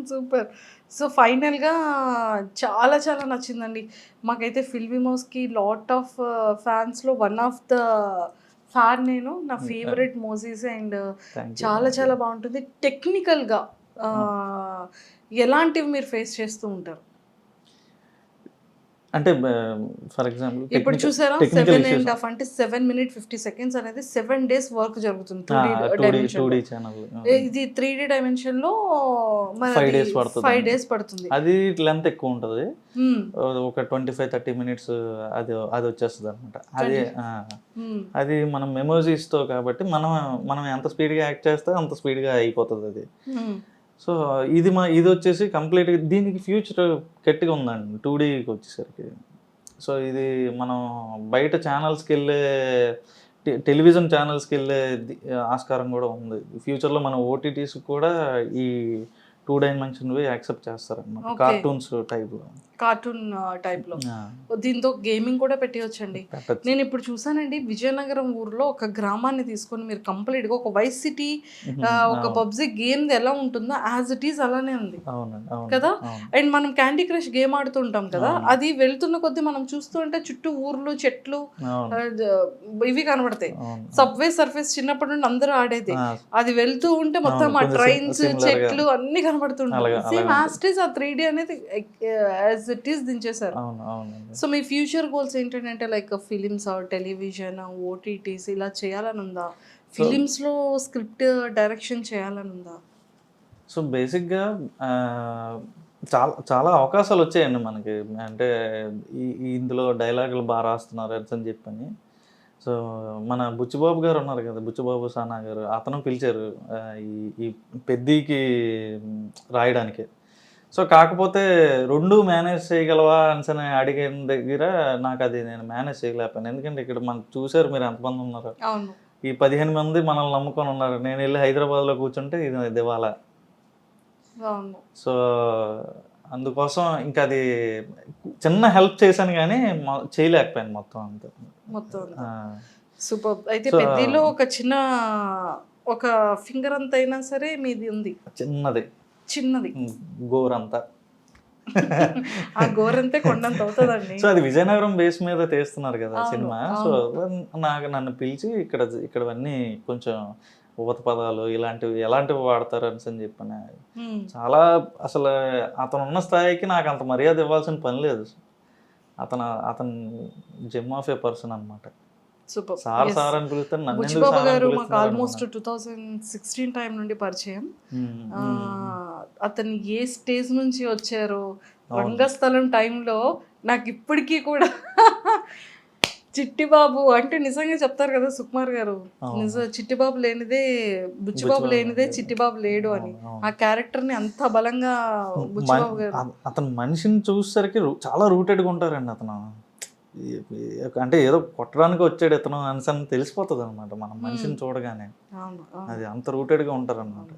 సూపర్. సో ఫైనల్గా చాలా చాలా నచ్చిందండి మాకైతే. ఫిల్మీ మౌస్కి లాట్ ఆఫ్ ఫ్యాన్స్లో వన్ ఆఫ్ ద ఫ్యాన్ నేను. నా ఫేవరెట్ మోజీస్ అండ్ చాలా చాలా బాగుంటుంది. టెక్నికల్గా ఎలాంటివి మీరు ఫేస్ చేస్తూ ఉంటారు? అంటే ఫర్ ఎగ్జాంపుల్ ఇప్పుడు చూసారా 7.5 అంటే 7 minutes 50 seconds అనేది 7 days వర్క్ జరుగుతుంది 2D ఛానల్. ఇది 3D డైమెన్షన్ లో 5 days పడుతుంది. అది లెంత్ ఎక్కువ ఉంటుంది, ఒక 25-30 minutes అది వచ్చేస్తుంది అనమాట. అది మనం మెమోరీస్తో కాబట్టి మనం ఎంత స్పీడ్గా యాక్ట్ చేస్తే అంత స్పీడ్గా అయిపోతుంది అది. సో ఇది వచ్చేసి కంప్లీట్గా దీనికి ఫ్యూచర్ గట్టిగా ఉందండి 2Dకి వచ్చేసరికి. సో ఇది మనం బయట ఛానల్స్కి వెళ్ళే టెలివిజన్ ఛానల్స్కి వెళ్ళే ఆస్కారం కూడా ఉంది. ఫ్యూచర్లో మన ఓటీటీస్ కూడా ఈ 2 dimensionవి యాక్సెప్ట్ చేస్తారన్నమాట, కార్టూన్ టైప్లో. దీంతో గేమింగ్ కూడా పెట్టవచ్చండి. నేను ఇప్పుడు చూసానండి, విజయనగరం ఊర్లో ఒక గ్రామాన్ని తీసుకొని మీరు కంప్లీట్గా ఒక వైస్ సిటీ, ఒక పబ్జీ గేమ్ ఎలా ఉంటుందో యాజ్ ఇట్ ఈస్ అలానే ఉంది కదా. అండ్ మనం క్యాండీ క్రష్ గేమ్ ఆడుతుంటాం కదా, అది వెళ్తున్న కొద్దీ మనం చూస్తూ ఉంటే చుట్టూ ఊర్లు, చెట్లు ఇవి కనబడతాయి. సబ్వే సర్ఫేస్ చిన్నప్పటి నుండి అందరూ ఆడేది, అది వెళ్తూ ఉంటే మొత్తం ఆ ట్రైన్స్, చెట్లు అన్ని కనబడుతుంటాయి. సేమ్ యాజ్ ఇట్ ఈస్ ఆ 3D అనేది యాజ్ ఇట్ ఈస్ దించేశారు. సో మీ ఫ్యూచర్ గోల్స్ ఏంటంటే లైక్ ఫిలిమ్స్, టెలివిజన్, ఓటీటీస్ ఇలా చేయాలని ఉందా? ఫిలిమ్స్ లో స్క్రిప్ట్ డైరెక్షన్ చేయాలని ఉందా? సో బేసిక్గా చాలా చాలా అవకాశాలు వచ్చాయండి మనకి. అంటే ఇందులో డైలాగులు బాగా రాస్తున్నారు అని చెప్పని. సో మన బుచ్చిబాబు గారు ఉన్నారు కదా, బుచ్చిబాబు సానా గారు, అతను పిలిచారు ఈ పెద్దీకి రాయడానికి. సో కాకపోతే 2 మేనేజ్ చేయగలవా అని అడిగిన దగ్గర నాకు అది నేను మేనేజ్ చేయలేకపోయాను. ఎందుకంటే ఇక్కడ మనం చూసారు మీరు ఎంతమంది ఉన్నారు, ఈ 15 మంది మనల్ని నమ్ముకొని ఉన్నారు. నేను వెళ్ళి హైదరాబాద్లో కూర్చుంటే ఇది దివాలా. సో అందుకోసం ఇంకా అది చిన్న హెల్ప్ చేశాను కానీ చేయలేకపోయాను మొత్తం అంతా. సూపర్. అయితే పెద్దలో ఒక చిన్న ఒక ఫింగర్ అంత అయినా సరే మీది ఉంది, చిన్నది గోరంతా. ఆ గోరంతే కొండంత అవుతుందండి. సో అది విజయనగరం బేస్ మీద తీస్తున్నారు కదా సినిమా. సో నన్ను పిలిచి ఇక్కడవన్నీ కొంచెం ఉపత పదాలు ఎలాంటివి వాడతారు అని చెప్పాను. చాలా అసలు అతను ఉన్న స్థాయికి నాకు అంత మర్యాద ఇవ్వాల్సిన పని లేదు. అతను జెమ్ ఆఫ్ ఏ పర్సన్ అనమాట. సార్ అని పిలుస్తారు. బుచ్చిబాబు గారు మాకు ఆల్మోస్ట్ 2016 టైం నుండి పరిచయం. అతను ఏ స్టేజ్ నుంచి వచ్చారో రంగస్థలం టైంలో నాకు ఇప్పటికీ కూడా చిట్టిబాబు అంటే నిజంగా చెప్తారు కదా సుకుమార్ గారు, చిట్టిబాబు లేనిదే బుచ్చిబాబు లేనిదే చిట్టిబాబు లేడు అని. ఆ క్యారెక్టర్ ని అంత బలంగా బుచ్చిబాబు గారు. అతను మనిషిని చూసేసరికి చాలా రూటెడ్గా ఉంటారండి. అతను అంటే ఏదో కొట్టడానికి వచ్చాడు ఇతను అని తెలిసిపోతుంది అనమాట మనం మనిషిని చూడగానే. అది అంత రూటెడ్గా ఉంటారు అనమాట.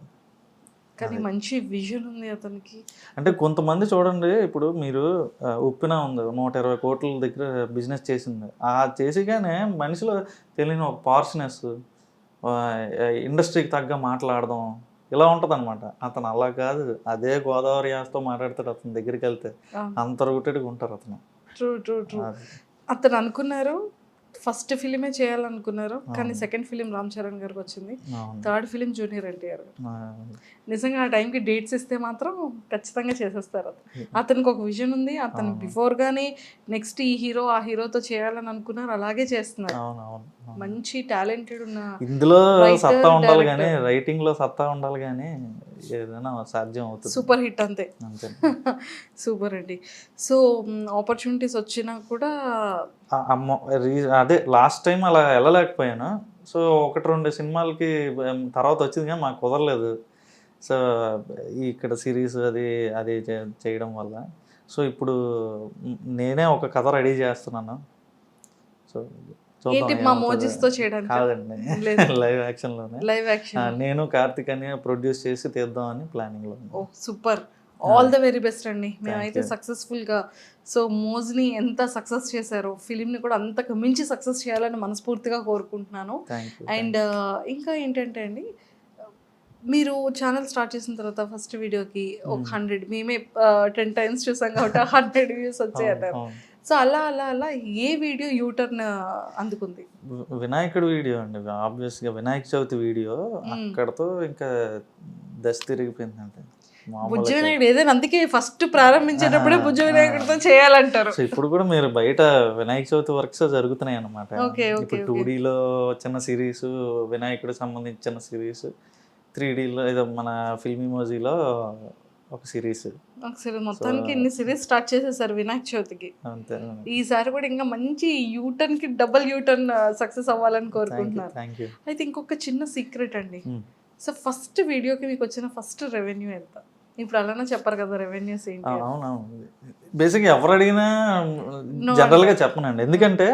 కానీ మంచి విజన్ ఉంది అతనికి. అంటే కొంతమంది చూడండి, ఇప్పుడు మీరు ఉప్పిన ఉంది 120 కోట్ల దగ్గర బిజినెస్ చేసింది, ఆ చేసిగానే మనిషిలో తెలియని ఒక పార్ష్నెస్, ఇండస్ట్రీకి తగ్గ మాట్లాడడం ఇలా ఉంటుంది అనమాట. అతను అలా కాదు, అదే గోదావరి యాసతో మాట్లాడతాడు. అతని దగ్గరికి వెళ్తే అంత రూటెడ్గా ఉంటారు అతను. True true true. అతను అనుకున్నారు ఫస్ట్ ఫిలిమే చేయాలనుకున్నారు, కానీ సెకండ్ ఫిలిం రామ్ చరణ్ గారికి వచ్చింది, థర్డ్ ఫిలిం జూనియర్ ఎన్టీఆర్ గారు. నిజంగా ఆ టైంకి డేట్స్ ఇస్తే మాత్రం ఖచ్చితంగా చేసేస్తారు. అతనికి ఒక విజన్ ఉంది. అతను బిఫోర్ గానే నెక్స్ట్ ఈ హీరో ఆ హీరోతో చేయాలని అనుకున్నారు, అలాగే చేస్తున్నారు. మంచి టాలెంటెడ్ ఉన్న ఇందులో సత్తా ఉండాలి కానీ, రైటింగ్ లో సత్తా ఉండాలి కానీ ఏదైనా సాధ్యం అవుతుంది. సూపర్ హిట్ అంతే. సూపర్ అండి. సో ఆపర్చునిటీస్ వచ్చినా కూడా అదే లాస్ట్ టైం అలా వెళ్ళలేకపోయాను. సో 1-2 సినిమాలకి తర్వాత వచ్చింది కానీ మాకు కుదరలేదు. సో ఇక్కడ సిరీస్ అది అది చేయడం వల్ల సో ఇప్పుడు నేనే ఒక కథ రెడీ చేస్తున్నాను. సో ఏంటి మా మోజిస్తో చేయడానికి? కాదండి, లైవ్ యాక్షన్లోనే. లైవ్ యాక్షన్ నేను కార్తిక్ అని ప్రొడ్యూస్ చేసి తీద్దామని ప్లానింగ్లో. ఓ super, all the very best అండి. మేమైతే సక్సెస్ఫుల్గా సో మోజ్ని ఎంత సక్సెస్ చేశారో ఫిలింని కూడా అంతకు మించి సక్సెస్ చేయాలని మనస్ఫూర్తిగా కోరుకుంటున్నాను. అండ్ ఇంకా ఏంటంటే అండి, మీరు ఛానల్ స్టార్ట్ చేసిన తర్వాత ఫస్ట్ వీడియోకి ఒక 100, మేమే 10 టైమ్స్ చూసాం కాబట్టి 100 వ్యూస్ వచ్చాయి అన్నారు. సో అలా అలా అలా ఏ వీడియో యూటర్న్ అందుకుంది? వినాయకుడు వీడియో అండి. ఆబ్వియస్గా వినాయక చవితి వీడియో అక్కడతో ఇంకా దశ తిరిగిపోయిందంటే. బుజ్జ వినాయకుడు ఏదైనా అందుకే ఫస్ట్ ప్రారంభించేటప్పుడే బుజ్జ వినాయకుడితో చేయాలంటారు. సో ఇప్పుడు కూడా మీరు బయట వినాయక చవితి వర్క్స్ జరుగుతున్నాయి అన్నమాట. ఇప్పుడు 2Dలో చిన్న సిరీస్, వినాయకుడికి సంబంధించిన సిరీస్, 3Dలో ఏదో మన ఫిల్మ్ ఇమోజీలో ఒక సిరీస్. మొత్తానికి ఇన్ని సిరీస్ స్టార్ట్ చేసేసారు వినాయక చవితికి. అంతే. ఈసారి కూడా ఇంకా మంచి యూటర్న్ కి డబుల్ యూటర్న్ సక్సెస్ అవ్వాలని కోరుకుంటున్నాను. అయితే ఇంకొక చిన్న సీక్రెట్ అండి. సో ఫస్ట్ వీడియోకి మీకు వచ్చిన ఫస్ట్ రెవెన్యూ ఎంత? ఇప్పుడు అలానే చెప్పారు కదా రెవెన్యూస్ ఏంటి? అవునవును, బేసిక్గా ఎవరు అడిగినా జనరల్గా చెప్పనండి. ఎందుకంటే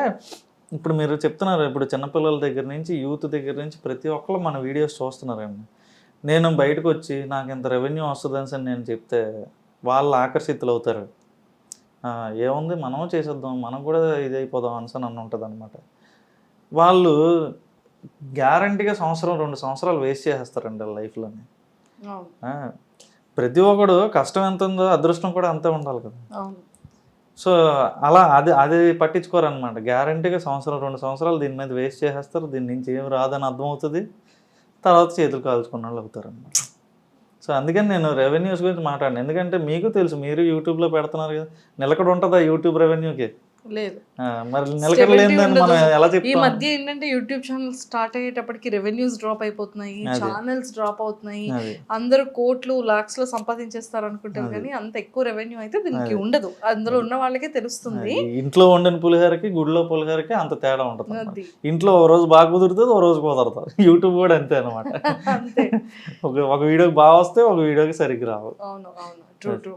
ఇప్పుడు మీరు చెప్తున్నారు, ఇప్పుడు చిన్నపిల్లల దగ్గర నుంచి యూత్ దగ్గర నుంచి ప్రతి ఒక్కరు మన వీడియోస్ చూస్తున్నారండి. నేను బయటకు వచ్చి నాకు ఇంత రెవెన్యూ వస్తుందని సార్ నేను చెప్తే వాళ్ళు ఆకర్షితులు అవుతారు. ఏముంది మనం చేసేద్దాం, మనం కూడా ఇది అయిపోదాం అని నన్ను ఉంటుంది అనమాట. వాళ్ళు గ్యారంటీగా 1-2 సంవత్సరాలు వేస్ట్ చేసేస్తారండి వాళ్ళ లైఫ్లోని. ప్రతి ఒక్కడు కష్టం ఎంత ఉందో అదృష్టం కూడా అంతే ఉండాలి కదా. సో అలా అది పట్టించుకోరనమాట. గ్యారంటీగా 1-2 సంవత్సరాలు దీని మీద వేస్ట్ చేసేస్తారు. దీని నుంచి ఏం రాదని అర్థమవుతుంది, తర్వాత చేతులు కాల్చుకున్న వాళ్ళు అవుతారు అన్నమాట. సో అందుకని నేను రెవెన్యూస్ గురించి మాట్లాడాను. ఎందుకంటే మీకు తెలుసు, మీరు యూట్యూబ్లో పెడుతున్నారు కదా, నిలకడ ఉంటుందా యూట్యూబ్ రెవెన్యూకి? లేదు. మరి నిలకడ లేదని మనం ఎలా చెప్తాం? ఈ మధ్య ఏంటంటే యూట్యూబ్ ఛానల్ స్టార్ట్ అయ్యేటప్పటికి రెవెన్యూస్ డ్రాప్ అయిపోతున్నాయి, ఛానల్స్ డ్రాప్ అవుతున్నాయి, అందరూ కోట్లు లాక్స్ లో సంపాదించేస్తారు అనుకుంటారు, కానీ అంత ఎక్కువ రెవెన్యూ అయితే దీనికి ఉండదు. అందులో ఉన్న వాళ్ళకే తెలుస్తుంది. ఇంట్లో వండిన పులిహోరకి గుడిలో పులిహోరకి అంత తేడా ఉంటుంది. ఇంట్లో ఓ రోజు బాగా కుదురుతుంది, ఓ రోజు కుదరదు. యూట్యూబ్ కూడా అంతే అనమాట. అంతే. ఒక వీడియోకి బాగా వస్తే ఒక వీడియోకి సరిగ్గా రావు. అవును అవును, ట్రూ ట్రూ.